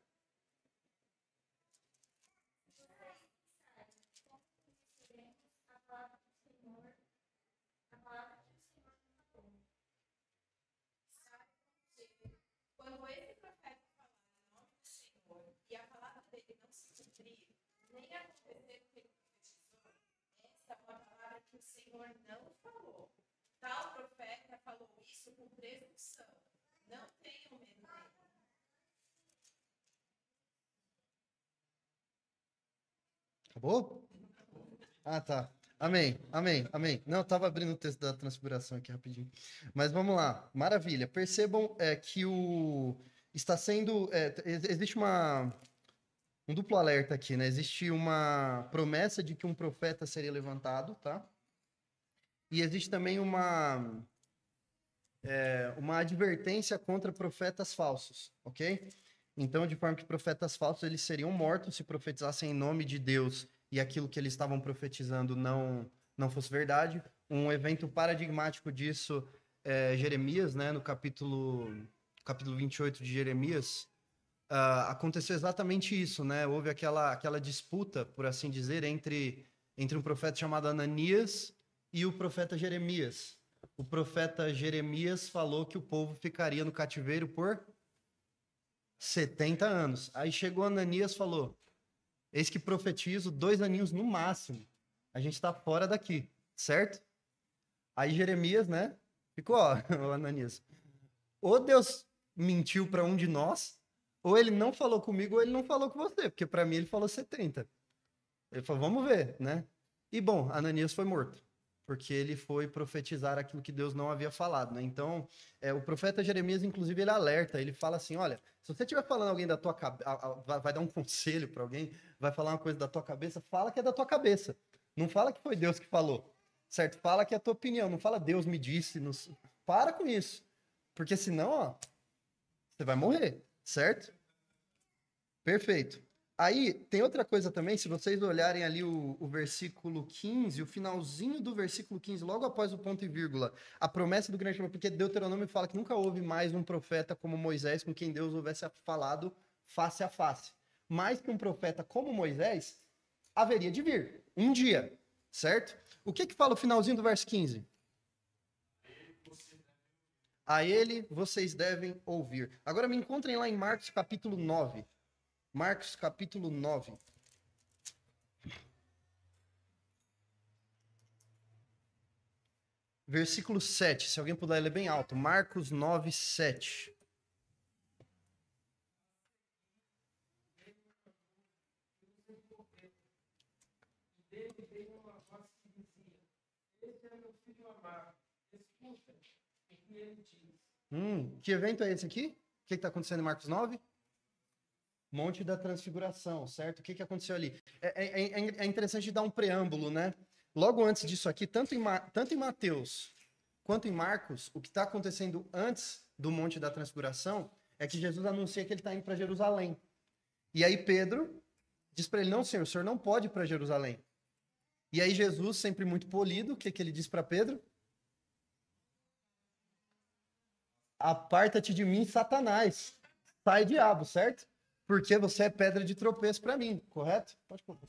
A palavra do Senhor, a palavra que o Senhor falou.
Sabe por quê? Quando esse profeta falar em nome do Senhor e a palavra dele não se cumprir, nem acontecer o que ele profetizou, essa é uma palavra que o Senhor não falou. Tal profeta falou isso com presunção. Não tenham medo dele.
Acabou? Ah, tá. Amém, amém, amém. Não, eu tava abrindo o texto da transfiguração aqui rapidinho. Mas vamos lá. Maravilha. Percebam que o está sendo existe um duplo alerta aqui, né? Existe uma promessa de que um profeta seria levantado, tá? E existe também uma advertência contra profetas falsos, ok? Então, de forma que profetas falsos eles seriam mortos se profetizassem em nome de Deus e aquilo que eles estavam profetizando não fosse verdade. Um evento paradigmático disso é Jeremias, né? No capítulo 28 de Jeremias, aconteceu exatamente isso, né? Houve aquela disputa, por assim dizer, entre um profeta chamado Ananias e o profeta Jeremias. O profeta Jeremias falou que o povo ficaria no cativeiro por 70 anos. Aí chegou Ananias e falou: eis que profetizo 2 aninhos no máximo. A gente está fora daqui, certo? Aí Jeremias, né? Ficou, ó, o Ananias. Ou Deus mentiu para um de nós, ou ele não falou comigo, ou ele não falou com você, porque para mim ele falou 70. Ele falou: vamos ver, né? E bom, Ananias foi morto, porque ele foi profetizar aquilo que Deus não havia falado, né? Então, o profeta Jeremias, inclusive, ele alerta, ele fala assim: olha, se você estiver falando alguém da tua cabeça, vai dar um conselho para alguém, vai falar uma coisa da tua cabeça, fala que é da tua cabeça. Não fala que foi Deus que falou, certo? Fala que é a tua opinião, não fala Deus me disse. Não... Para com isso, porque senão, ó, você vai morrer, certo? Perfeito. Aí, tem outra coisa também, se vocês olharem ali o versículo 15, o finalzinho do versículo 15, logo após o ponto e vírgula, a promessa do grande profeta, porque Deuteronômio fala que nunca houve mais um profeta como Moisés, com quem Deus houvesse falado face a face. Mais que um profeta como Moisés, haveria de vir, um dia, certo? O que fala o finalzinho do verso 15? A ele vocês devem ouvir. Agora me encontrem lá em Marcos capítulo 9. Marcos capítulo 9. Versículo 7. Se alguém puder ler bem alto. Marcos 9, 7.
Dele veio uma voz que dizia: esse é meu filho amado, escuta o que ele diz.
Que evento é esse aqui? O que está acontecendo em Marcos 9? Monte da Transfiguração, certo? O que aconteceu ali? É interessante dar um preâmbulo, né? Logo antes disso aqui, tanto em Mateus quanto em Marcos, o que está acontecendo antes do Monte da Transfiguração é que Jesus anuncia que ele está indo para Jerusalém. E aí Pedro diz para ele: não, Senhor, o Senhor não pode ir para Jerusalém. E aí Jesus, sempre muito polido, o que ele diz para Pedro? Aparta-te de mim, Satanás. Sai, diabo, certo? Porque você é pedra de tropeço para mim, correto? Pode colocar.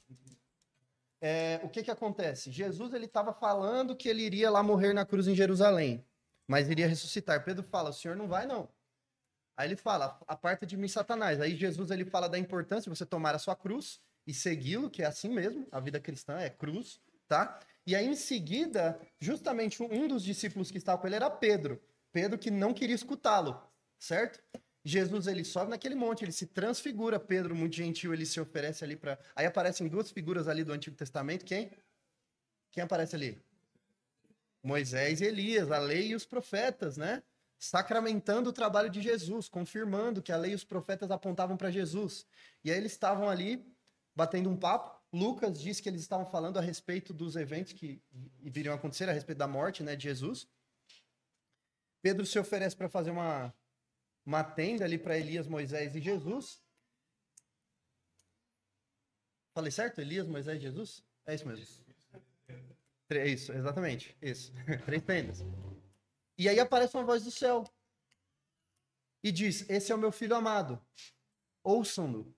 O que acontece? Jesus ele estava falando que ele iria lá morrer na cruz em Jerusalém, mas iria ressuscitar. Pedro fala: o senhor não vai, não. Aí ele fala: aparta de mim, Satanás. Aí Jesus ele fala da importância de você tomar a sua cruz e segui-lo, que é assim mesmo, a vida cristã é cruz, tá? E aí em seguida, justamente um dos discípulos que estava com ele era Pedro. Pedro que não queria escutá-lo, certo? Jesus, ele sobe naquele monte, ele se transfigura. Pedro, muito gentil, ele se oferece ali para... Aí aparecem 2 figuras ali do Antigo Testamento. Quem? Quem aparece ali? Moisés e Elias, a lei e os profetas, né? Sacramentando o trabalho de Jesus, confirmando que a lei e os profetas apontavam para Jesus. E aí eles estavam ali, batendo um papo. Lucas diz que eles estavam falando a respeito dos eventos que viriam acontecer, a respeito da morte, né, de Jesus. Pedro se oferece para fazer uma tenda ali para Elias, Moisés e Jesus. Falei certo? Elias, Moisés e Jesus? É isso mesmo. Isso, exatamente. Isso. 3 tendas. E aí aparece uma voz do céu. E diz: Esse é o meu filho amado. Ouçam-no.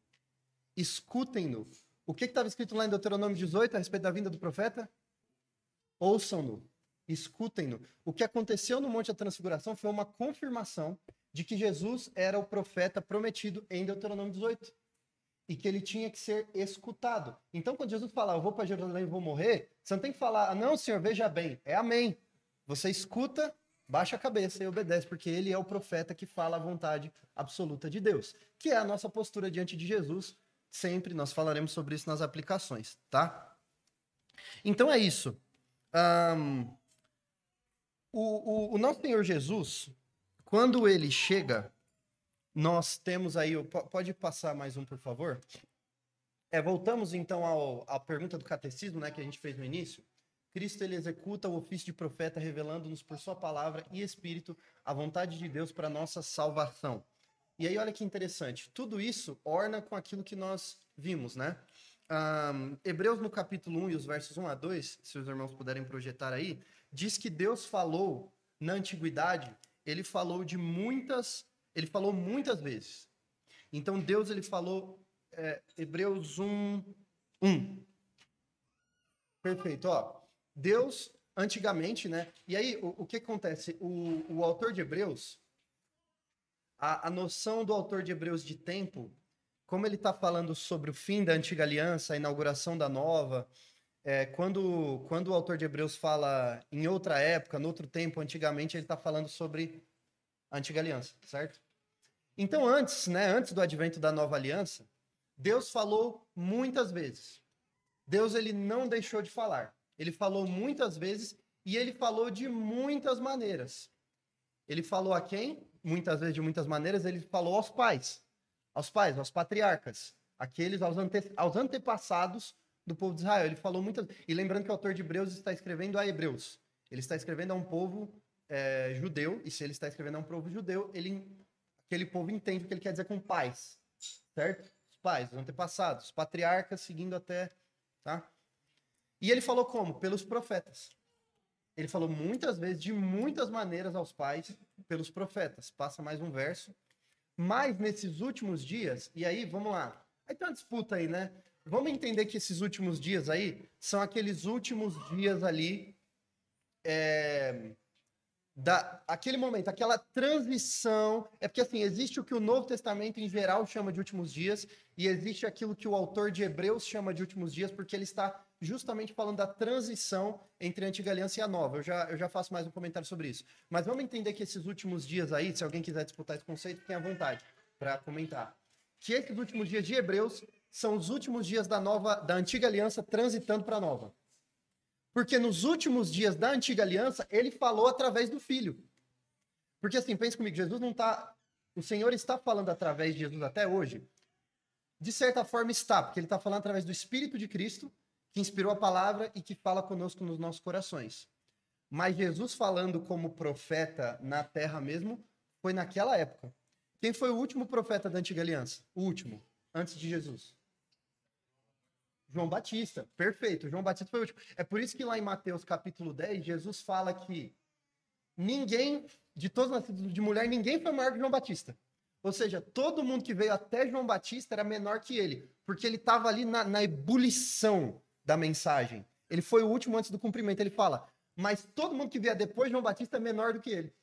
Escutem-no. O que estava escrito lá em Deuteronômio 18 a respeito da vinda do profeta? Ouçam-no. Escutem-no. O que aconteceu no Monte da Transfiguração foi uma confirmação de que Jesus era o profeta prometido em Deuteronômio 18. E que ele tinha que ser escutado. Então, quando Jesus fala, eu vou para Jerusalém e vou morrer, você não tem que falar, não, senhor, veja bem, é amém. Você escuta, baixa a cabeça e obedece, porque ele é o profeta que fala a vontade absoluta de Deus, que é a nossa postura diante de Jesus. Sempre nós falaremos sobre isso nas aplicações, tá? Então é isso. O nosso Senhor Jesus, quando ele chega, nós temos aí, pode passar mais um, por favor? Voltamos então à pergunta do catecismo, né, que a gente fez no início. Cristo, ele executa o ofício de profeta, revelando-nos por sua palavra e espírito a vontade de Deus para nossa salvação. E aí, olha que interessante, tudo isso orna com aquilo que nós vimos, né? Hebreus, no capítulo 1 e os versos 1 a 2, se os irmãos puderem projetar aí, diz que Deus falou, na antiguidade, ele falou muitas vezes. Então, Deus, ele falou, Hebreus 1. Perfeito, ó. Deus, antigamente, né? E aí, o que acontece? O autor de Hebreus, a noção do autor de Hebreus de tempo, como ele está falando sobre o fim da antiga aliança, a inauguração da nova, quando o autor de Hebreus fala em outra época, no outro tempo, antigamente, ele está falando sobre a antiga aliança, certo? Então, antes do advento da nova aliança, Deus falou muitas vezes. Deus, ele não deixou de falar. Ele falou muitas vezes e ele falou de muitas maneiras. Ele falou a quem? Muitas vezes, de muitas maneiras, ele falou aos pais, aos patriarcas, aos antepassados do povo de Israel. Ele falou muitas. E lembrando que o autor de Hebreus está escrevendo a Hebreus. Ele está escrevendo a um povo judeu, e se ele está escrevendo a um povo judeu, aquele povo entende o que ele quer dizer com pais, certo? Os pais, os antepassados, os patriarcas, seguindo até, tá? E ele falou como? Pelos profetas. Ele falou muitas vezes, de muitas maneiras aos pais, pelos profetas. Passa mais um verso. Mas nesses últimos dias, e aí, vamos lá. Aí tem uma disputa aí, né? Vamos entender que esses últimos dias aí são aqueles últimos dias ali, aquele momento, aquela transição. É porque assim, existe o que o Novo Testamento em geral chama de últimos dias, e existe aquilo que o autor de Hebreus chama de últimos dias, porque ele está justamente falando da transição entre a antiga aliança e a nova. Eu já faço mais um comentário sobre isso. Mas vamos entender que esses últimos dias aí, se alguém quiser disputar esse conceito, fiquem à vontade para comentar. Que esses últimos dias de Hebreus são os últimos dias da antiga aliança transitando para a nova. Porque nos últimos dias da antiga aliança, ele falou através do Filho. Porque assim, pense comigo, o Senhor está falando através de Jesus até hoje. De certa forma está, porque ele está falando através do Espírito de Cristo, que inspirou a palavra e que fala conosco nos nossos corações. Mas Jesus falando como profeta na terra mesmo, foi naquela época. Quem foi o último profeta da antiga aliança? O último, antes de Jesus. João Batista, perfeito, João Batista foi o último. É por isso que lá em Mateus capítulo 10, Jesus fala que ninguém, de todos nascidos de mulher, ninguém foi maior que João Batista. Ou seja, todo mundo que veio até João Batista era menor que ele, porque ele estava ali na ebulição da mensagem. Ele foi o último antes do cumprimento. Ele fala, mas todo mundo que vier depois de João Batista é menor do que ele.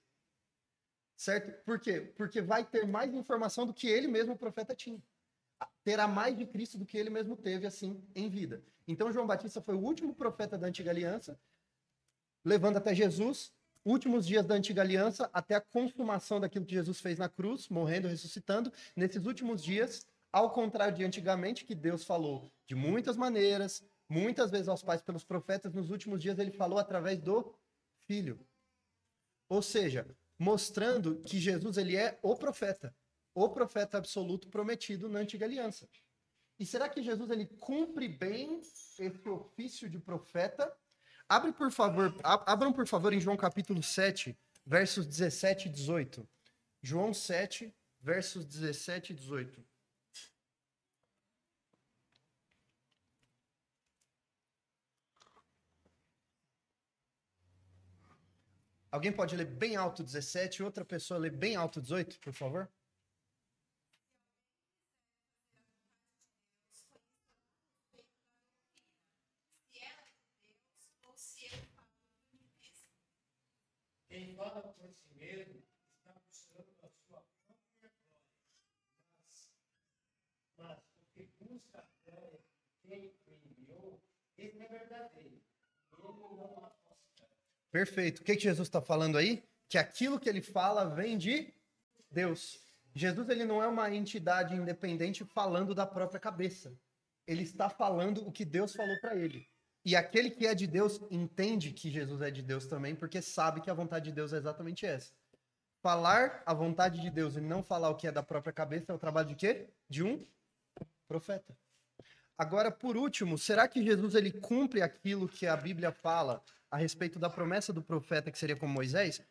Certo? Por quê? Porque vai ter mais informação do que ele mesmo, o profeta, tinha. Terá mais de Cristo do que ele mesmo teve, assim, em vida. Então, João Batista foi o último profeta da antiga aliança, levando até Jesus, últimos dias da antiga aliança, até a consumação daquilo que Jesus fez na cruz, morrendo, ressuscitando. Nesses últimos dias, ao contrário de antigamente, que Deus falou de muitas maneiras, muitas vezes aos pais pelos profetas, nos últimos dias ele falou através do Filho. Ou seja, mostrando que Jesus, ele é o profeta absoluto prometido na antiga aliança. E será que Jesus, ele cumpre bem esse ofício de profeta? Abram, por favor, em João capítulo 7, versos 17 e 18. João 7, versos 17 e 18. Alguém pode ler bem alto 17 e outra pessoa ler bem alto 18, por favor?
Se ela é de Deus ou se eu falo por mim mesmo.
Quem fala por si mesmo está buscando a sua própria glória. Mas o que busca a glória de quem o enviou, esse é verdadeiro. Ele não aposta.
Perfeito. O que Jesus está falando aí? Que aquilo que ele fala vem de Deus. Jesus, ele não é uma entidade independente falando da própria cabeça. Ele está falando o que Deus falou para ele. E aquele que é de Deus entende que Jesus é de Deus também, porque sabe que a vontade de Deus é exatamente essa. Falar a vontade de Deus e não falar o que é da própria cabeça é o trabalho de quê? De um profeta. Agora, por último, será que Jesus ele cumpre aquilo que a Bíblia fala a respeito da promessa do profeta que seria como Moisés?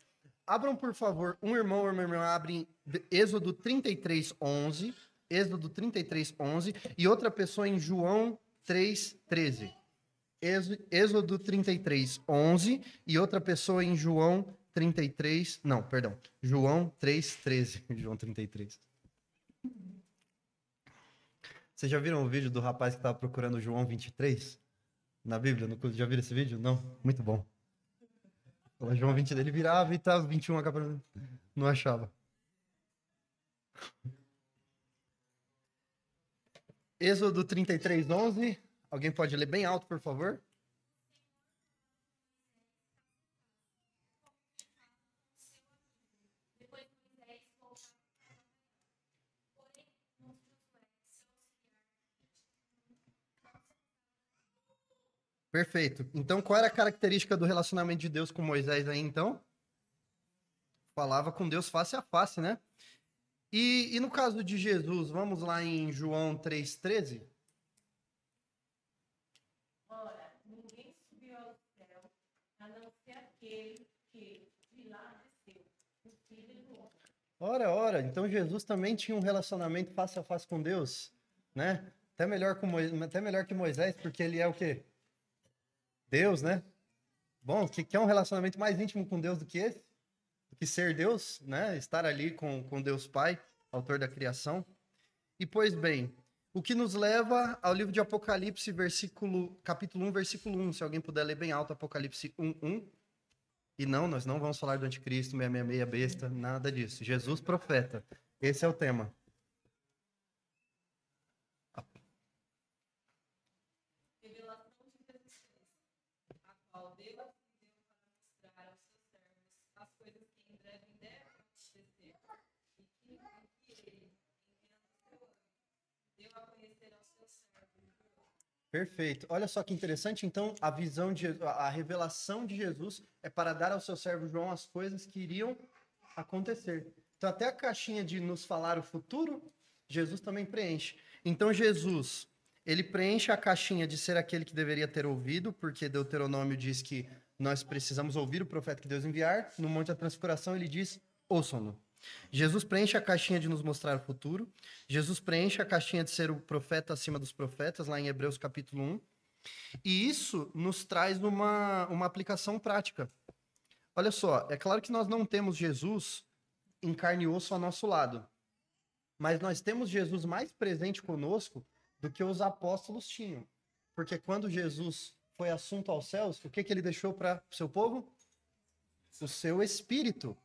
Abram, por favor, um irmão ou uma irmã abrem Êxodo 33:11, Êxodo 33:11 e outra pessoa em João 3:13. Êxodo 33:11 e outra pessoa em João 33, não, perdão, João 3:13, João 33. Vocês já viram o vídeo do rapaz que estava procurando João 23 na Bíblia? Já viram esse vídeo? Não? Muito bom. João 23, ele virava e tava 21 acabando, não achava. Êxodo 33:11. Alguém pode ler bem alto, por favor?
Depois Moisés voltava para porém não Josué, seu auxiliar.
Perfeito. Então, qual era a característica do relacionamento de Deus com Moisés aí, então? Falava com Deus face a face, né? E no caso de Jesus, vamos lá em João 3:13?
Ora, ninguém subiu ao céu, a não ser aquele que de lá desceu, o Filho do Homem.
Ora. Então, Jesus também tinha um relacionamento face a face com Deus, né? Até melhor que Moisés, porque ele é o quê? Deus, né? Bom, que é um relacionamento mais íntimo com Deus do que esse? Do que ser Deus, né? Estar ali com Deus Pai, autor da criação. E, pois bem, o que nos leva ao livro de Apocalipse, capítulo 1, versículo 1. Se alguém puder ler bem alto, Apocalipse 1:1. E não, nós não vamos falar do anticristo, 666, besta, nada disso. Jesus, profeta. Esse é o tema.
Revelação de Jesus Cristo, a qual Deus deu para mostrar aos seus servos as coisas que em breve devem acontecer, e que ele, enviando seu anjo, deu a conhecer aos seus servos.
Perfeito. Olha só que interessante. Então, a revelação de Jesus é para dar ao seu servo João as coisas que iriam acontecer. Então, até a caixinha de nos falar o futuro, Jesus também preenche. Então, Jesus, ele preenche a caixinha de ser aquele que deveria ter ouvido, porque Deuteronômio diz que nós precisamos ouvir o profeta que Deus enviar. No Monte da Transfiguração, ele diz, ouçam-no. Jesus preenche a caixinha de nos mostrar o futuro. Jesus preenche a caixinha de ser o profeta acima dos profetas, lá em Hebreus capítulo 1. E isso nos traz uma aplicação prática. Olha só, é claro que nós não temos Jesus em carne e osso ao nosso lado. Mas nós temos Jesus mais presente conosco do que os apóstolos tinham. Porque quando Jesus foi assunto aos céus, o que ele deixou para o seu povo? O seu Espírito.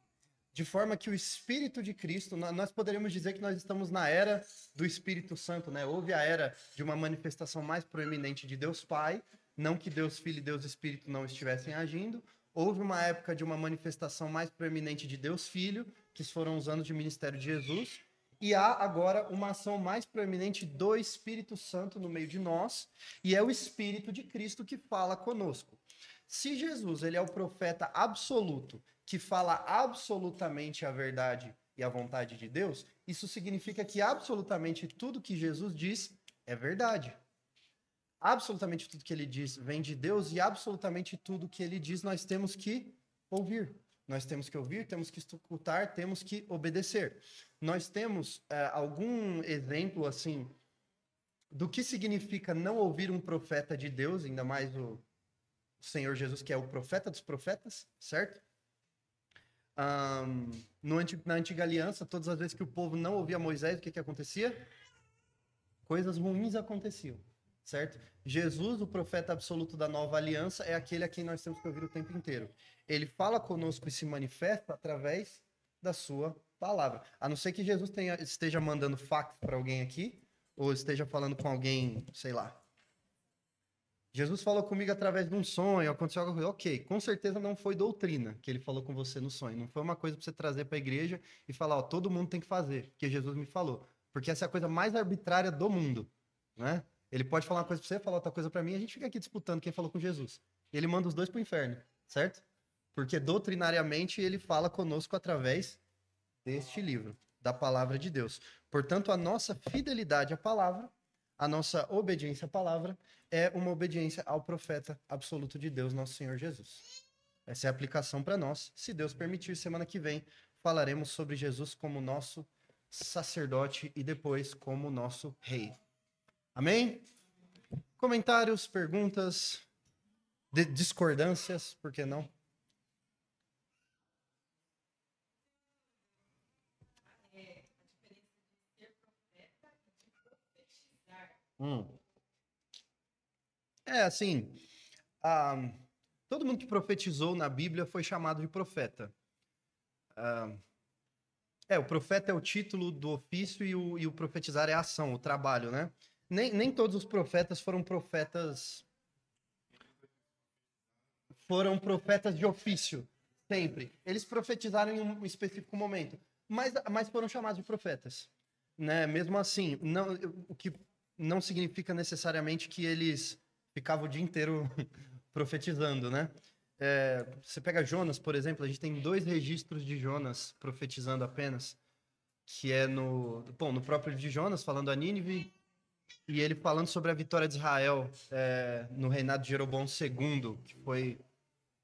De forma que o Espírito de Cristo, nós poderíamos dizer que nós estamos na era do Espírito Santo, né? Houve a era de uma manifestação mais proeminente de Deus Pai, não que Deus Filho e Deus Espírito não estivessem agindo. Houve uma época de uma manifestação mais proeminente de Deus Filho, que foram os anos de ministério de Jesus. E há agora uma ação mais proeminente do Espírito Santo no meio de nós, e é o Espírito de Cristo que fala conosco. Se Jesus ele é o profeta absoluto, que fala absolutamente a verdade e a vontade de Deus, isso significa que absolutamente tudo que Jesus diz é verdade. Absolutamente tudo que ele diz vem de Deus e absolutamente tudo que ele diz nós temos que ouvir. Nós temos que ouvir, temos que escutar, temos que obedecer. Nós temos algum exemplo, assim, do que significa não ouvir um profeta de Deus, ainda mais o Senhor Jesus, que é o profeta dos profetas, certo? Na antiga aliança, todas as vezes que o povo não ouvia Moisés, o que acontecia? Coisas ruins aconteciam, certo? Jesus, o profeta absoluto da nova aliança, é aquele a quem nós temos que ouvir o tempo inteiro. Ele fala conosco e se manifesta através da sua palavra. A não ser que Jesus esteja mandando fax para alguém aqui, ou esteja falando com alguém, sei lá. Jesus falou comigo através de um sonho, aconteceu algo. Ok, com certeza não foi doutrina que ele falou com você no sonho. Não foi uma coisa para você trazer para a igreja e falar, ó, todo mundo tem que fazer, porque Jesus me falou. Porque essa é a coisa mais arbitrária do mundo, né? Ele pode falar uma coisa para você, falar outra coisa para mim, a gente fica aqui disputando quem falou com Jesus. Ele manda os dois para o inferno, certo? Porque doutrinariamente ele fala conosco através deste livro, da palavra de Deus. Portanto, a nossa fidelidade à palavra, a nossa obediência à palavra, é uma obediência ao profeta absoluto de Deus, nosso Senhor Jesus. Essa é a aplicação para nós. Se Deus permitir, semana que vem falaremos sobre Jesus como nosso sacerdote e depois como nosso rei. Amém? Comentários, perguntas, discordâncias, por que não? É assim, todo mundo que profetizou na Bíblia foi chamado de profeta. O profeta é o título do ofício e o profetizar é a ação, o trabalho, né? Nem todos os profetas foram profetas de ofício, sempre. Eles profetizaram em um específico momento, mas foram chamados de profetas, né? Mesmo assim, o que não significa necessariamente que eles ficavam o dia inteiro profetizando, né? Você pega Jonas, por exemplo, a gente tem 2 registros de Jonas profetizando apenas, que é no próprio livro de Jonas, falando a Nínive, e ele falando sobre a vitória de Israel no reinado de Jeroboão II,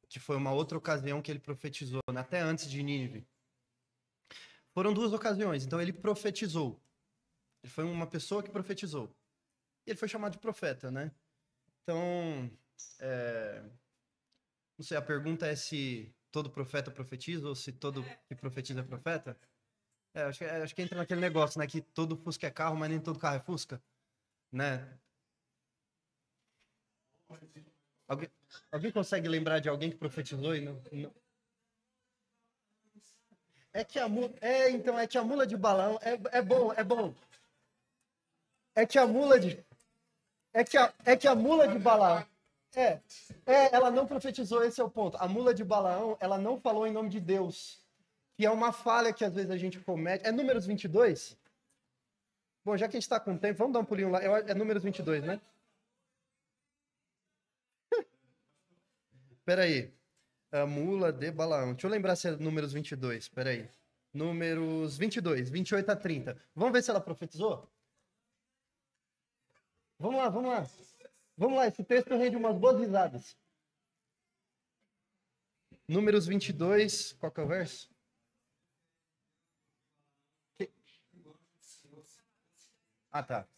que foi uma outra ocasião que ele profetizou, né? Até antes de Nínive. Foram 2 ocasiões, então ele profetizou. Ele foi uma pessoa que profetizou. E ele foi chamado de profeta, né? Então, não sei, a pergunta é se todo profeta profetiza ou se todo que profetiza é profeta? Acho que entra naquele negócio, né? Que todo Fusca é carro, mas nem todo carro é Fusca, né? Alguém consegue lembrar de alguém que profetizou e não... É que a mula de Balaão é bom. É que a mula de Balaão ela não profetizou, esse é o ponto. A mula de Balaão, ela não falou em nome de Deus, que é uma falha que às vezes a gente comete. É Números 22? Bom, já que a gente está com tempo, vamos dar um pulinho lá. É Números 22, né? Peraí. A mula de Balaão. Deixa eu lembrar se é Números 22. Peraí. Números 22, 28 a 30. Vamos ver se ela profetizou? Vamos lá, esse texto rende umas boas risadas. Números 22, qual que é o verso? Ah, tá.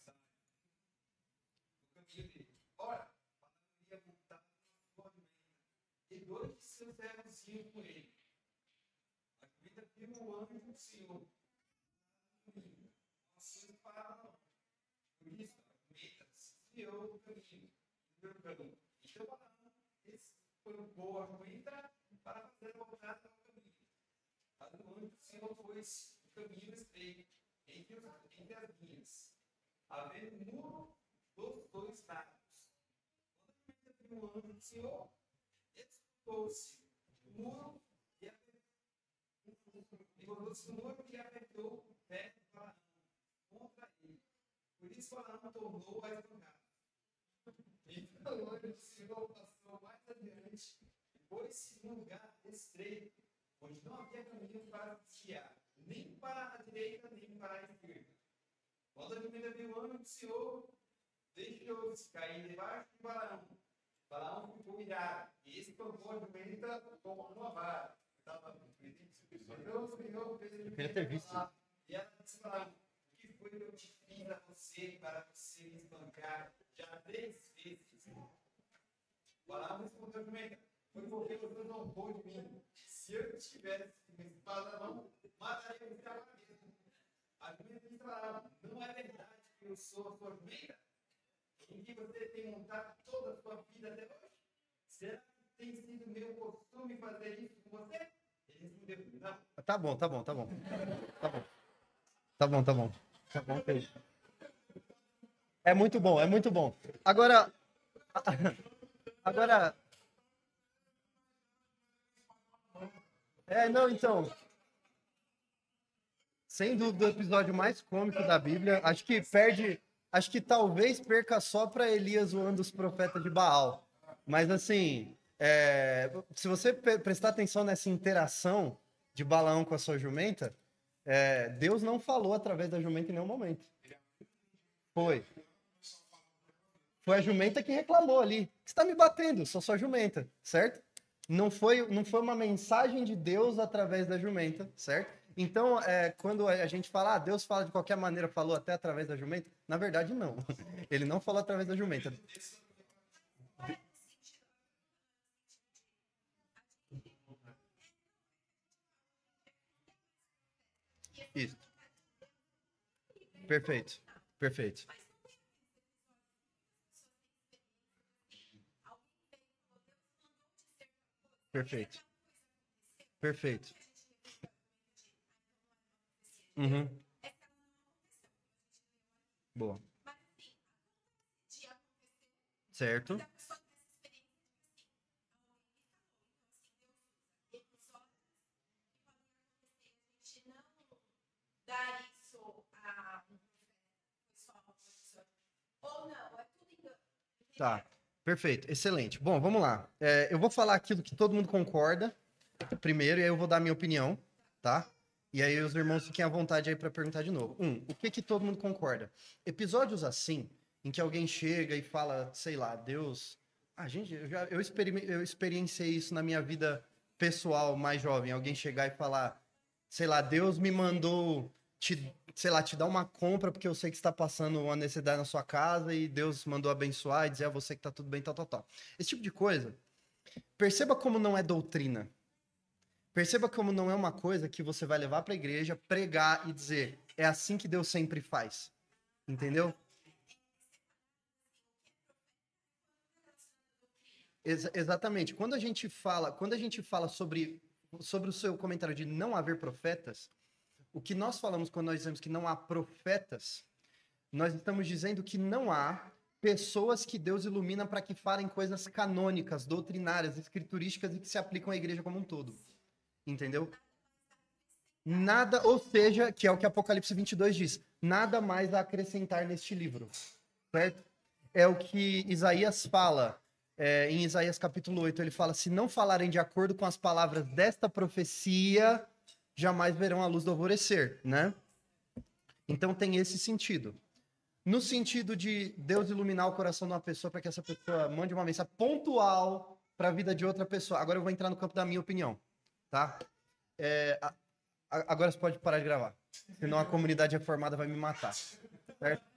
Ora, ia montar e 2 de seus servos iam com ele. A comida viu o anjo do Senhor. Ações pararam. Por isso, a comida desviou do caminho. Então, eles foram boa a comida para fazer voltar ao caminho. Mas o anjo do Senhor pôs o caminho estreito entre as vinhas, havendo muro dos 2 lados. Quando a comida viu o anjo do Senhor, expulsou-se o muro e apertou o pé de Balaão contra ele. Por isso Balaão tornou a esmagar. Então o anjo do Senhor passou mais adiante e pôs-se num lugar estreito, onde não havia caminho para desviar, nem para a direita, nem para a esquerda. Quando a comida viu o anjo do Senhor, deixou-se cair debaixo de Balaão. Balaão ficou irado e espancou a jumenta com uma vara. Então o Senhor fez a jumenta falar, e ela disse a Balaão: o que foi que eu te fiz a você para você me espancar já 3 vezes? Balaão respondeu a jumenta: foi porque você zombou de mim. Se eu tivesse me Balaão mataria o cara mesmo. A Bíblia diz lá, não é verdade que eu sou a tormenta em que você tem montado toda a sua vida até hoje? Será que tem sido meu costume fazer isso com você? Ele respondeu, não.
Tá bom. Tá bom. Tá bom. Peixe. É muito bom. Agora, não, então, sem dúvida o episódio mais cômico da Bíblia, acho que talvez perca só para Elias zoando os profetas de Baal. Mas assim, se você prestar atenção nessa interação de Balaão com a sua jumenta, Deus não falou através da jumenta em nenhum momento. Foi a jumenta que reclamou ali. Você está me batendo, sou sua jumenta, certo? Não foi uma mensagem de Deus através da jumenta, certo? Então, quando a gente fala, Deus fala de qualquer maneira, falou até através da jumenta, na verdade, não. Ele não falou através da jumenta. Isso. Perfeito. Uhum. Boa. Certo.
Dar isso a um pessoal, ou não, é tudo engano.
Tá, perfeito, excelente. Bom, vamos lá. Eu vou falar aquilo que todo mundo concorda primeiro, e aí eu vou dar a minha opinião, tá? E aí os irmãos fiquem à vontade aí para perguntar de novo. O que todo mundo concorda? Episódios assim, em que alguém chega e fala, sei lá, Deus... gente, eu experienciei isso na minha vida pessoal mais jovem. Alguém chegar e falar, sei lá, Deus me mandou te dar uma compra porque eu sei que está passando uma necessidade na sua casa e Deus mandou abençoar e dizer a você que tá tudo bem, tal. Esse tipo de coisa, perceba como não é doutrina. Perceba como não é uma coisa que você vai levar para a igreja, pregar e dizer, é assim que Deus sempre faz. Entendeu? Exatamente. Quando a gente fala sobre o seu comentário de não haver profetas, o que nós falamos quando nós dizemos que não há profetas, nós estamos dizendo que não há pessoas que Deus ilumina para que falem coisas canônicas, doutrinárias, escriturísticas e que se aplicam à igreja como um todo. Entendeu? Nada, ou seja, que é o que Apocalipse 22 diz, nada mais a acrescentar neste livro. Certo? É o que Isaías fala, em Isaías capítulo 8, ele fala, se não falarem de acordo com as palavras desta profecia, jamais verão a luz do alvorecer, né? Então tem esse sentido. No sentido de Deus iluminar o coração de uma pessoa para que essa pessoa mande uma mensagem pontual para a vida de outra pessoa. Agora eu vou entrar no campo da minha opinião, tá? Agora você pode parar de gravar, senão a comunidade reformada vai me matar, certo?